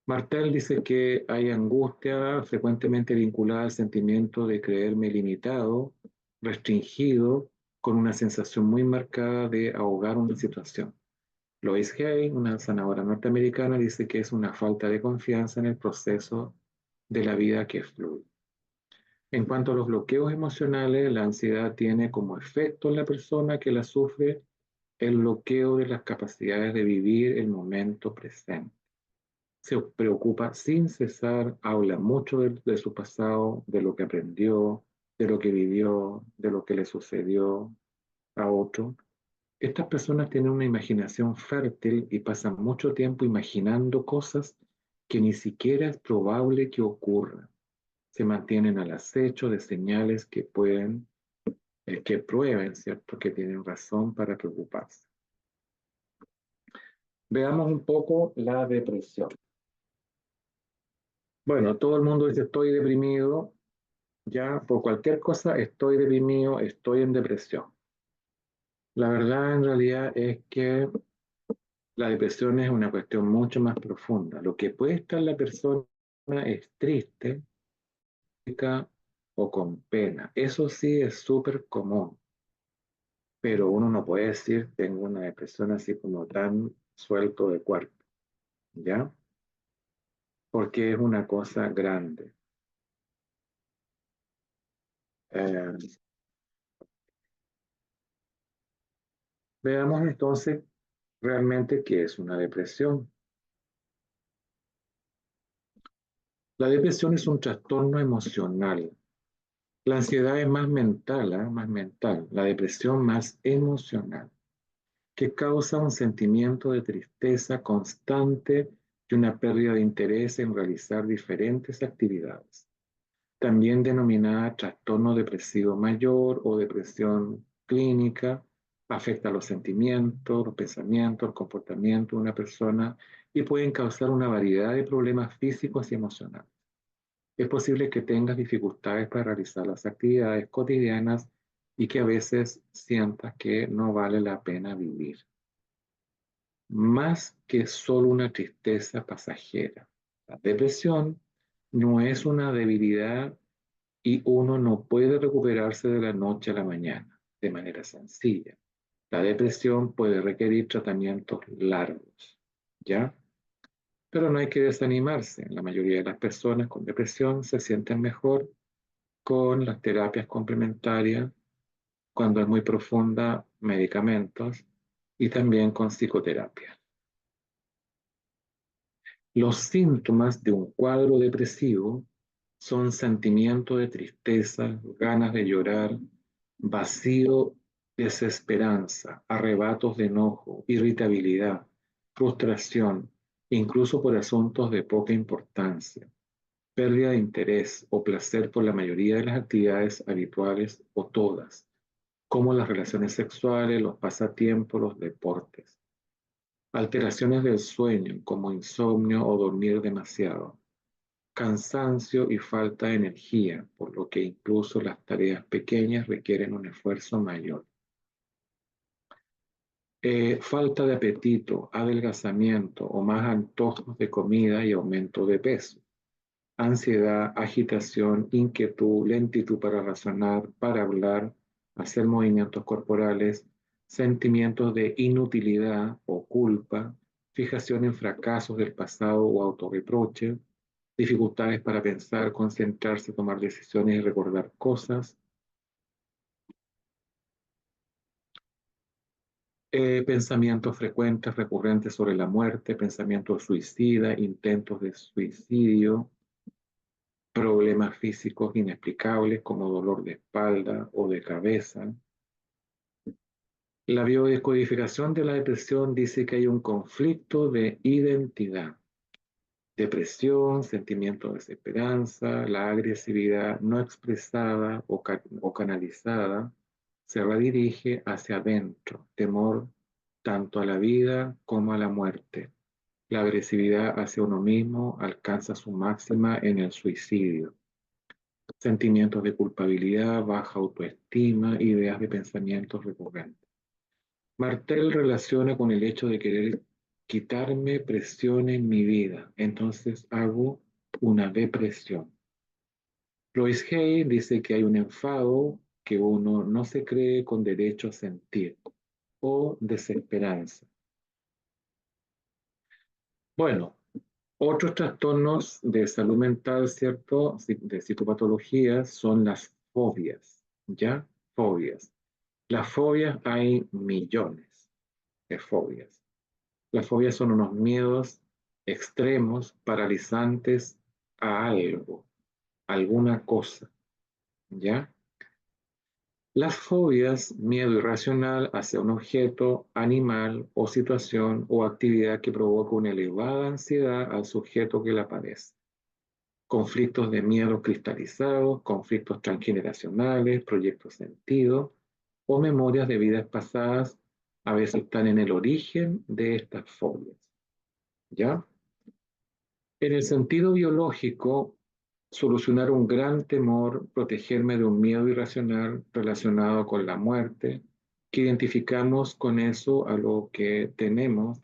Martel dice que hay angustia frecuentemente vinculada al sentimiento de creerme limitado, restringido, con una sensación muy marcada de ahogar una situación. Lois Hay, una sanadora norteamericana, dice que es una falta de confianza en el proceso de la vida que fluye. En cuanto a los bloqueos emocionales, la ansiedad tiene como efecto en la persona que la sufre el bloqueo de las capacidades de vivir el momento presente. Se preocupa sin cesar, habla mucho de su pasado, de lo que aprendió, de lo que vivió, de lo que le sucedió a otro. Estas personas tienen una imaginación fértil y pasan mucho tiempo imaginando cosas que ni siquiera es probable que ocurran. Se mantienen al acecho de señales que pueden, que prueben, ¿cierto?, que tienen razón para preocuparse. Veamos un poco la depresión. Bueno, todo el mundo dice estoy deprimido, ya por cualquier cosa estoy deprimido, estoy en depresión. La verdad en realidad es que la depresión es una cuestión mucho más profunda. Lo que puede estar la persona es triste o con pena. Eso sí es súper común, pero uno no puede decir tengo una depresión así como tan suelto de cuerpo, ¿ya? Porque es una cosa grande. Eh, Veamos entonces realmente qué es una depresión. La depresión es un trastorno emocional. La ansiedad es más mental, ¿eh? Más mental. La depresión más emocional, que causa un sentimiento de tristeza constante y una pérdida de interés en realizar diferentes actividades. También denominada trastorno depresivo mayor o depresión clínica, afecta los sentimientos, los pensamientos, el comportamiento de una persona y pueden causar una variedad de problemas físicos y emocionales. Es posible que tengas dificultades para realizar las actividades cotidianas y que a veces sientas que no vale la pena vivir. Más que solo una tristeza pasajera. La depresión no es una debilidad y uno no puede recuperarse de la noche a la mañana de manera sencilla. La depresión puede requerir tratamientos largos, ¿ya? Pero no hay que desanimarse. La mayoría de las personas con depresión se sienten mejor con las terapias complementarias, cuando es muy profunda, medicamentos y también con psicoterapia. Los síntomas de un cuadro depresivo son sentimiento de tristeza, ganas de llorar, vacío, desesperanza, arrebatos de enojo, irritabilidad, frustración, incluso por asuntos de poca importancia, pérdida de interés o placer por la mayoría de las actividades habituales o todas, como las relaciones sexuales, los pasatiempos, los deportes. Alteraciones del sueño, como insomnio o dormir demasiado. Cansancio y falta de energía, por lo que incluso las tareas pequeñas requieren un esfuerzo mayor. Falta de apetito, adelgazamiento o más antojos de comida y aumento de peso. Ansiedad, agitación, inquietud, lentitud para razonar, para hablar, hacer movimientos corporales, sentimientos de inutilidad o culpa, fijación en fracasos del pasado o autorreproche, dificultades para pensar, concentrarse, tomar decisiones y recordar cosas, pensamientos frecuentes, recurrentes sobre la muerte, pensamientos suicidas, intentos de suicidio, problemas físicos inexplicables como dolor de espalda o de cabeza. La biodescodificación de la depresión dice que hay un conflicto de identidad. depresión, sentimiento de desesperanza, la agresividad no expresada o canalizada se redirige hacia adentro, temor tanto a la vida como a la muerte. La agresividad hacia uno mismo alcanza su máxima en el suicidio. Sentimientos de culpabilidad, baja autoestima, ideas de pensamientos recurrentes. Martel relaciona con el hecho de querer quitarme presión en mi vida, entonces hago una depresión. Lois Hay dice que hay un enfado que uno no se cree con derecho a sentir o desesperanza. Bueno, otros trastornos de salud mental, ¿cierto? De psicopatologías son las fobias, ¿ya? Fobias. Las fobias hay millones de fobias. Las fobias son unos miedos extremos, paralizantes a algo, alguna cosa, ¿ya? Las fobias, miedo irracional hacia un objeto, animal o situación o actividad que provoca una elevada ansiedad al sujeto que la padece. Conflictos de miedo cristalizados, conflictos transgeneracionales, proyectos sentidos o memorias de vidas pasadas a veces están en el origen de estas fobias, ¿ya? En el sentido biológico, solucionar un gran temor, protegerme de un miedo irracional relacionado con la muerte, que identificamos con eso a lo que tememos.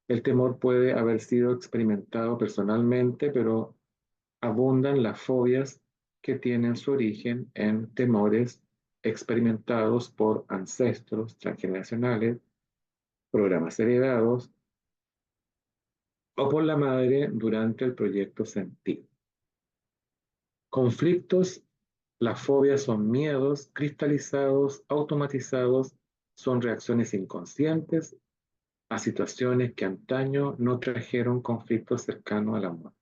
El temor puede haber sido experimentado personalmente, pero abundan las fobias que tienen su origen en temores experimentados por ancestros transgeneracionales, programas heredados o por la madre durante el proyecto sentido. Conflictos, las fobias son miedos cristalizados, automatizados, son reacciones inconscientes a situaciones que antaño no trajeron conflictos cercanos a la muerte.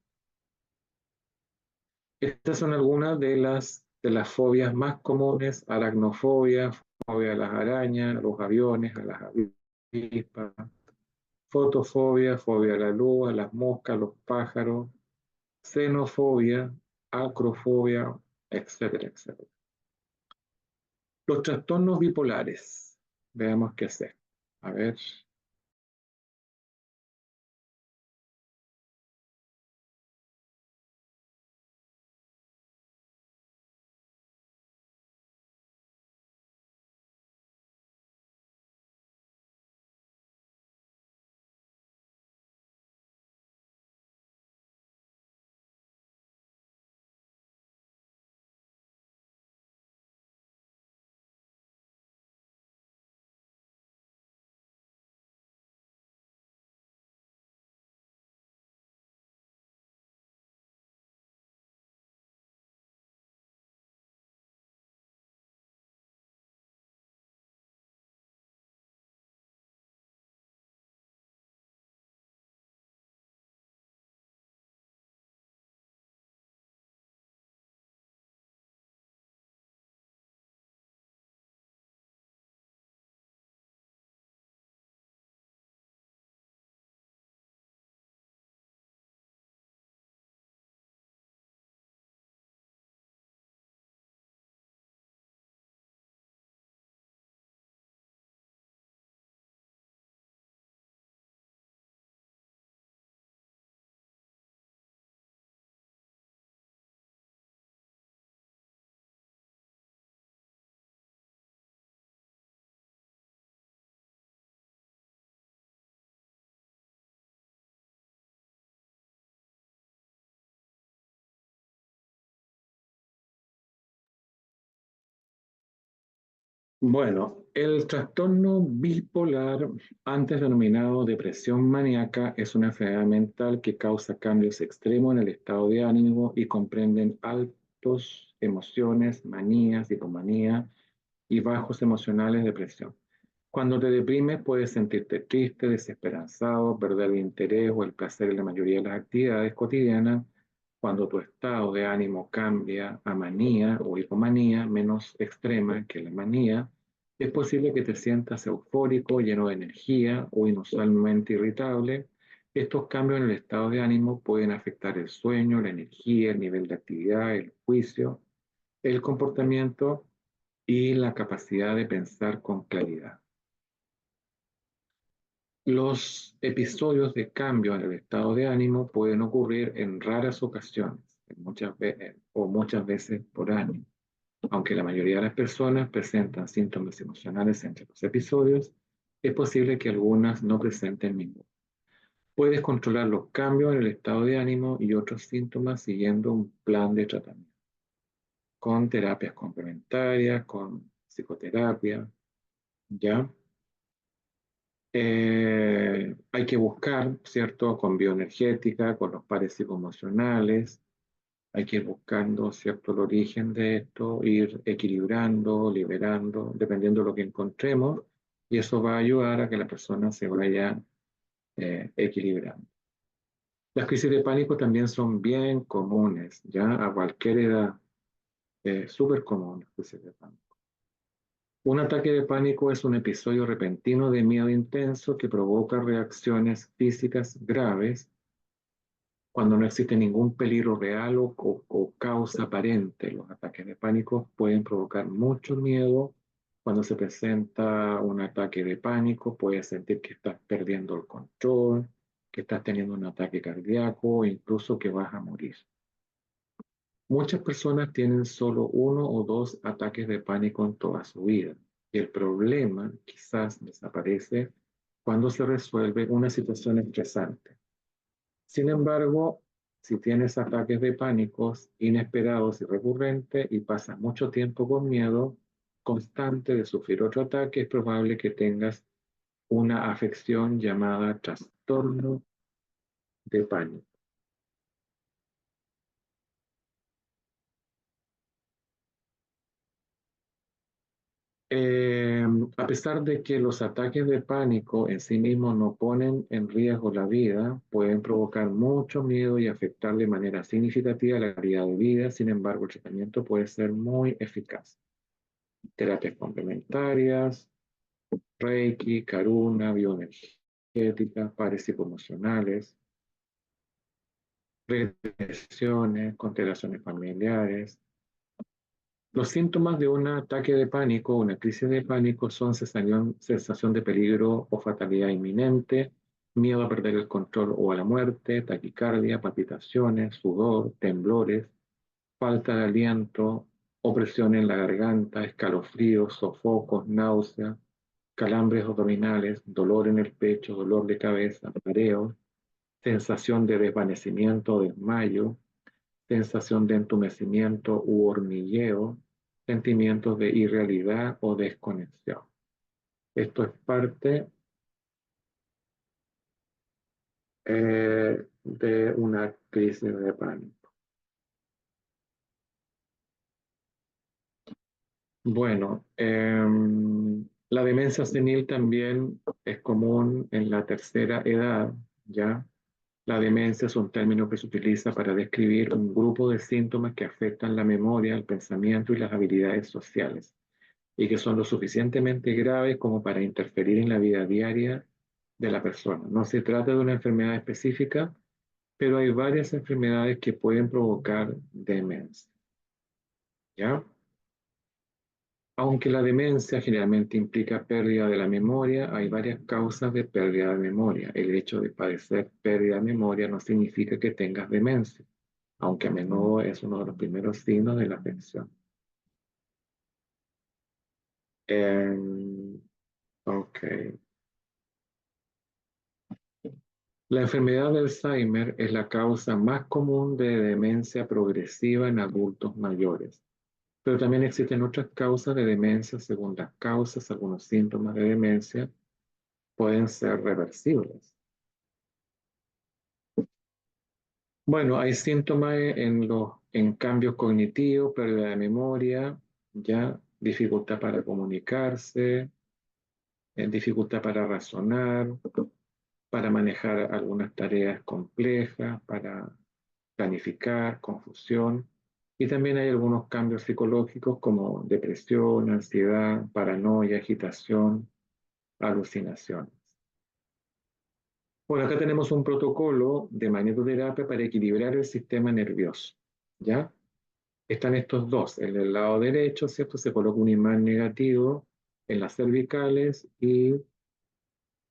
Estas son algunas de las fobias más comunes: aracnofobia, fobia a las arañas, a los aviones, a las avispas, fotofobia, fobia a la luz, a las moscas, a los pájaros, xenofobia, acrofobia, etcétera, etcétera. Los trastornos bipolares. Veamos qué hacer. A ver. Bueno, el trastorno bipolar, antes denominado depresión maníaca, es una enfermedad mental que causa cambios extremos en el estado de ánimo y comprenden altos emociones, manías, hipomanía y bajos emocionales, depresión. Cuando te deprimes puedes sentirte triste, desesperanzado, perder el interés o el placer en la mayoría de las actividades cotidianas. Cuando tu estado de ánimo cambia a manía o hipomanía, menos extrema que la manía, es posible que te sientas eufórico, lleno de energía o inusualmente irritable. Estos cambios en el estado de ánimo pueden afectar el sueño, la energía, el nivel de actividad, el juicio, el comportamiento y la capacidad de pensar con claridad. Los episodios de cambio en el estado de ánimo pueden ocurrir en raras ocasiones, muchas veces por año. Aunque la mayoría de las personas presentan síntomas emocionales entre los episodios, es posible que algunas no presenten ninguno. Puedes controlar los cambios en el estado de ánimo y otros síntomas siguiendo un plan de tratamiento, con terapias complementarias, con psicoterapia, ¿ya? Hay que buscar, ¿cierto? Con bioenergética, con los pares psicoemocionales, hay que ir buscando, ¿cierto? El origen de esto, ir equilibrando, liberando, dependiendo de lo que encontremos, y eso va a ayudar a que la persona se vaya equilibrando. Las crisis de pánico también son bien comunes, ya a cualquier edad, súper común las crisis de pánico. Un ataque de pánico es un episodio repentino de miedo intenso que provoca reacciones físicas graves cuando no existe ningún peligro real o causa aparente. Los ataques de pánico pueden provocar mucho miedo. Cuando se presenta un ataque de pánico, puedes sentir que estás perdiendo el control, que estás teniendo un ataque cardíaco o incluso que vas a morir. Muchas personas tienen solo uno o dos ataques de pánico en toda su vida. Y el problema quizás desaparece cuando se resuelve una situación estresante. Sin embargo, si tienes ataques de pánicos inesperados y recurrentes y pasas mucho tiempo con miedo constante de sufrir otro ataque, es probable que tengas una afección llamada trastorno de pánico. A pesar de que los ataques de pánico en sí mismos no ponen en riesgo la vida, pueden provocar mucho miedo y afectar de manera significativa la calidad de vida. Sin embargo, el tratamiento puede ser muy eficaz. Terapias complementarias, Reiki, Karuna, bioenergética, pares psicoemocionales, regresiones, constelaciones familiares. Los síntomas de un ataque de pánico, una crisis de pánico, son sensación de peligro o fatalidad inminente, miedo a perder el control o a la muerte, taquicardia, palpitaciones, sudor, temblores, falta de aliento, opresión en la garganta, escalofríos, sofocos, náuseas, calambres abdominales, dolor en el pecho, dolor de cabeza, mareos, sensación de desvanecimiento o desmayo, sensación de entumecimiento u hormigueo, sentimientos de irrealidad o desconexión. Esto es parte de una crisis de pánico. Bueno, la demencia senil también es común en la tercera edad, ¿ya? La demencia es un término que se utiliza para describir un grupo de síntomas que afectan la memoria, el pensamiento y las habilidades sociales, y que son lo suficientemente graves como para interferir en la vida diaria de la persona. No se trata de una enfermedad específica, pero hay varias enfermedades que pueden provocar demencia, ¿ya? Aunque la demencia generalmente implica pérdida de la memoria, hay varias causas de pérdida de memoria. El hecho de padecer pérdida de memoria no significa que tengas demencia, aunque a menudo es uno de los primeros signos de la afección. Ok. La enfermedad de Alzheimer es la causa más común de demencia progresiva en adultos mayores, pero también existen otras causas de demencia. Según las causas, algunos síntomas de demencia pueden ser reversibles. Bueno, hay síntomas en cambios cognitivos, pérdida de memoria, ya dificultad para comunicarse, dificultad para razonar, para manejar algunas tareas complejas, para planificar, confusión. Y también hay algunos cambios psicológicos como depresión, ansiedad, paranoia, agitación, alucinaciones. Bueno, acá tenemos un protocolo de magnetoterapia para equilibrar el sistema nervioso, ¿ya? Están estos dos, en el lado derecho, ¿cierto? Se coloca un imán negativo en las cervicales y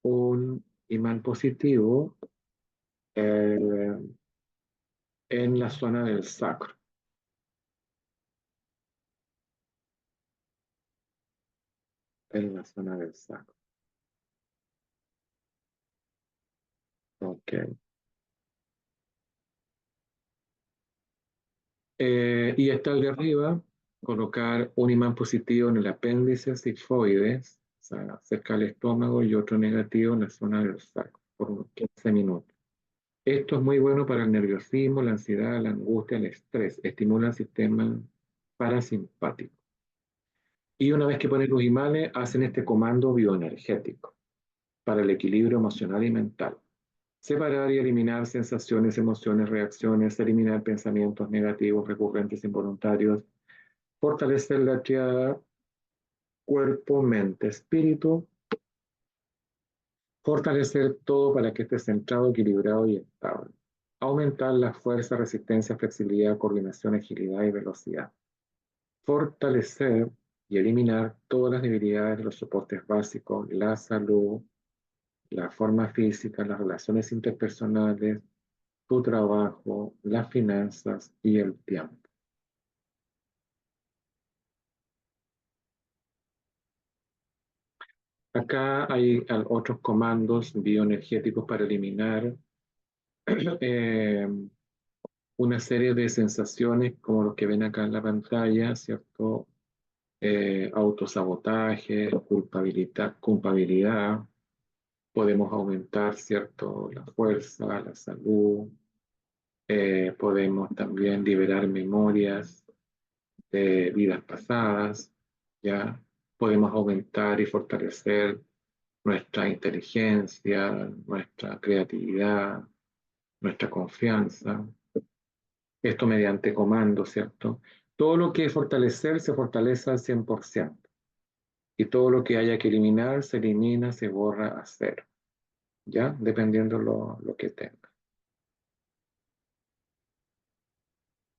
un imán positivo eh, en la zona del sacro, en la zona del sacro. Ok. Y está el de arriba, colocar un imán positivo en el apéndice sigmoides, o sea, cerca del estómago, y otro negativo en la zona del sacro, por unos 15 minutos. Esto es muy bueno para el nerviosismo, la ansiedad, la angustia, el estrés. Estimula el sistema parasimpático. Y una vez que ponen los imanes, hacen este comando bioenergético para el equilibrio emocional y mental. Separar y eliminar sensaciones, emociones, reacciones, eliminar pensamientos negativos, recurrentes, involuntarios, fortalecer la triada cuerpo, mente, espíritu, fortalecer todo para que esté centrado, equilibrado y estable. Aumentar la fuerza, resistencia, flexibilidad, coordinación, agilidad y velocidad. Fortalecer y eliminar todas las debilidades de los soportes básicos, la salud, la forma física, las relaciones interpersonales, tu trabajo, las finanzas y el tiempo. Acá hay otros comandos bioenergéticos para eliminar eh, una serie de sensaciones como los que ven acá en la pantalla, ¿cierto? Autosabotaje, culpabilidad. Podemos aumentar, ¿cierto? La fuerza, la salud. Podemos también liberar memorias de vidas pasadas, ¿ya? Podemos aumentar y fortalecer nuestra inteligencia, nuestra creatividad, nuestra confianza. Esto mediante comandos, ¿cierto? Todo lo que es fortalecer se fortalece al 100%. Y todo lo que haya que eliminar se elimina, se borra a cero, ¿ya? Dependiendo lo que tenga.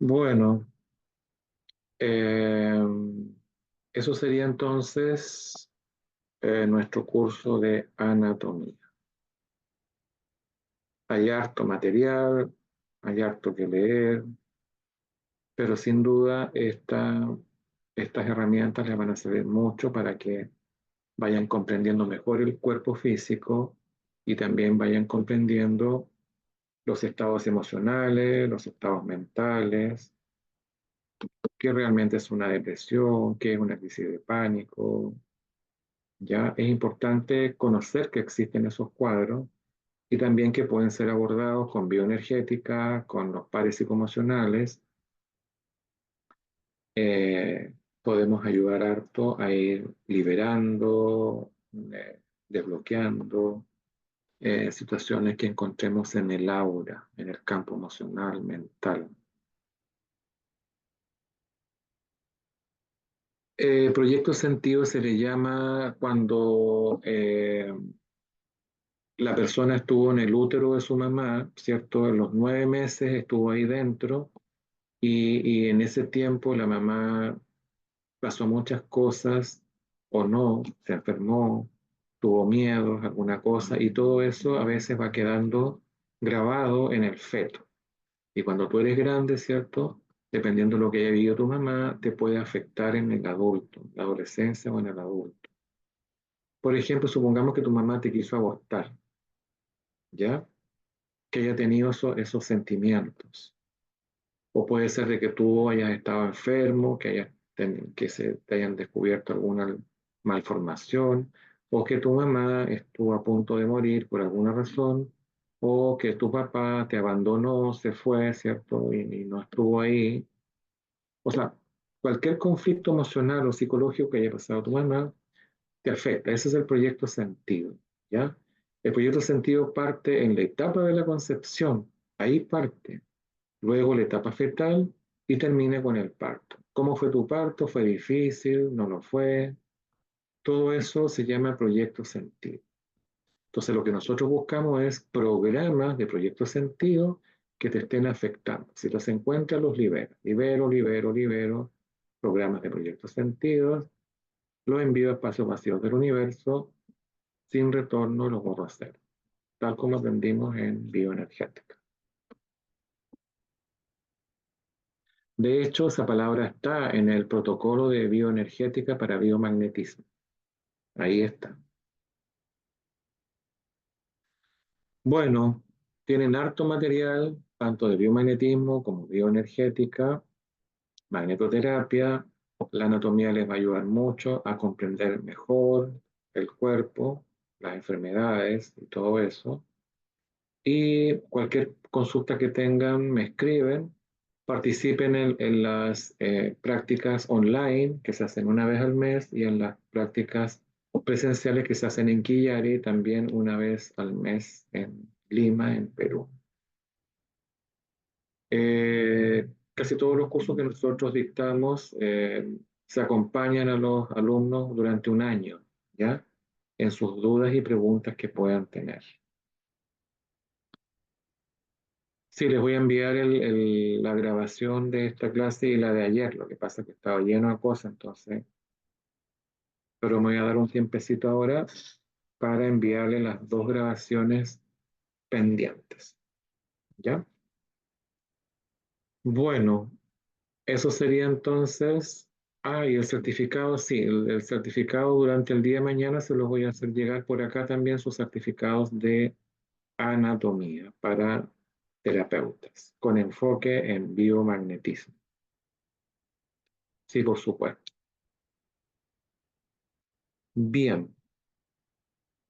Bueno, eh, eso sería entonces nuestro curso de anatomía. Hay harto material, hay harto que leer, pero sin duda estas herramientas les van a servir mucho para que vayan comprendiendo mejor el cuerpo físico y también vayan comprendiendo los estados emocionales, los estados mentales, qué realmente es una depresión, qué es una crisis de pánico. Ya es importante conocer que existen esos cuadros y también que pueden ser abordados con bioenergética, con los pares psicoemocionales. eh, Podemos ayudar harto a ir liberando, desbloqueando situaciones que encontremos en el aura, en el campo emocional, mental. Proyecto sentido se le llama cuando la persona estuvo en el útero de su mamá, ¿cierto? En los 9 meses estuvo ahí dentro y en ese tiempo la mamá pasó muchas cosas o no, se enfermó, tuvo miedos, alguna cosa, y todo eso a veces va quedando grabado en el feto. Y cuando tú eres grande, ¿cierto? Dependiendo de lo que haya vivido tu mamá, te puede afectar en el adulto, la adolescencia o en el adulto. Por ejemplo, supongamos que tu mamá te quiso abortar, ¿ya? Que haya tenido esos sentimientos. O puede ser de que tú hayas estado enfermo, que se te hayan descubierto alguna malformación, o que tu mamá estuvo a punto de morir por alguna razón, o que tu papá te abandonó, se fue, ¿cierto? Y no estuvo ahí. O sea, cualquier conflicto emocional o psicológico que haya pasado tu mamá te afecta. Ese es el proyecto sentido, ¿ya? El proyecto sentido parte en la etapa de la concepción, ahí parte. Luego la etapa fetal y termina con el parto. ¿Cómo fue tu parto? ¿Fue difícil? ¿No lo fue? Todo eso se llama proyecto sentido. Entonces lo que nosotros buscamos es programas de proyecto sentido que te estén afectando. Si los encuentras, los libero. Libero. Programas de proyecto sentido. Los envío a espacios vacíos del universo. Sin retorno los borro a cero. Tal como aprendimos en bioenergética. De hecho, esa palabra está en el protocolo de bioenergética para biomagnetismo. Ahí está. Bueno, tienen harto material, tanto de biomagnetismo como bioenergética, magnetoterapia. La anatomía les va a ayudar mucho a comprender mejor el cuerpo, las enfermedades y todo eso. Y cualquier consulta que tengan, me escriben. Participen en las prácticas online que se hacen una vez al mes y en las prácticas presenciales que se hacen en Quillari también una vez al mes en Lima, en Perú. Casi todos los cursos que nosotros dictamos se acompañan a los alumnos durante un año, ¿ya? En sus dudas y preguntas que puedan tener. Sí, les voy a enviar la grabación de esta clase y la de ayer. Lo que pasa es que estaba lleno de cosas, entonces, pero me voy a dar un tiempecito ahora para enviarle las dos grabaciones pendientes. ¿Ya? Bueno, eso sería entonces. Ah, y el certificado, sí, el certificado durante el día de mañana se los voy a hacer llegar por acá también sus certificados de anatomía para terapeutas, con enfoque en biomagnetismo. Sí, por supuesto. Bien,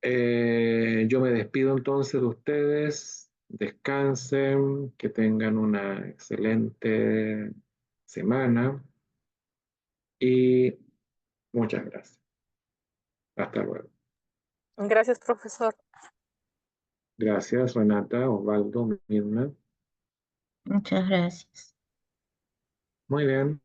yo me despido entonces de ustedes. Descansen, que tengan una excelente semana y muchas gracias. Hasta luego. Gracias, profesor. Gracias, Renata, Osvaldo, Mirna. Muchas gracias. Muy bien.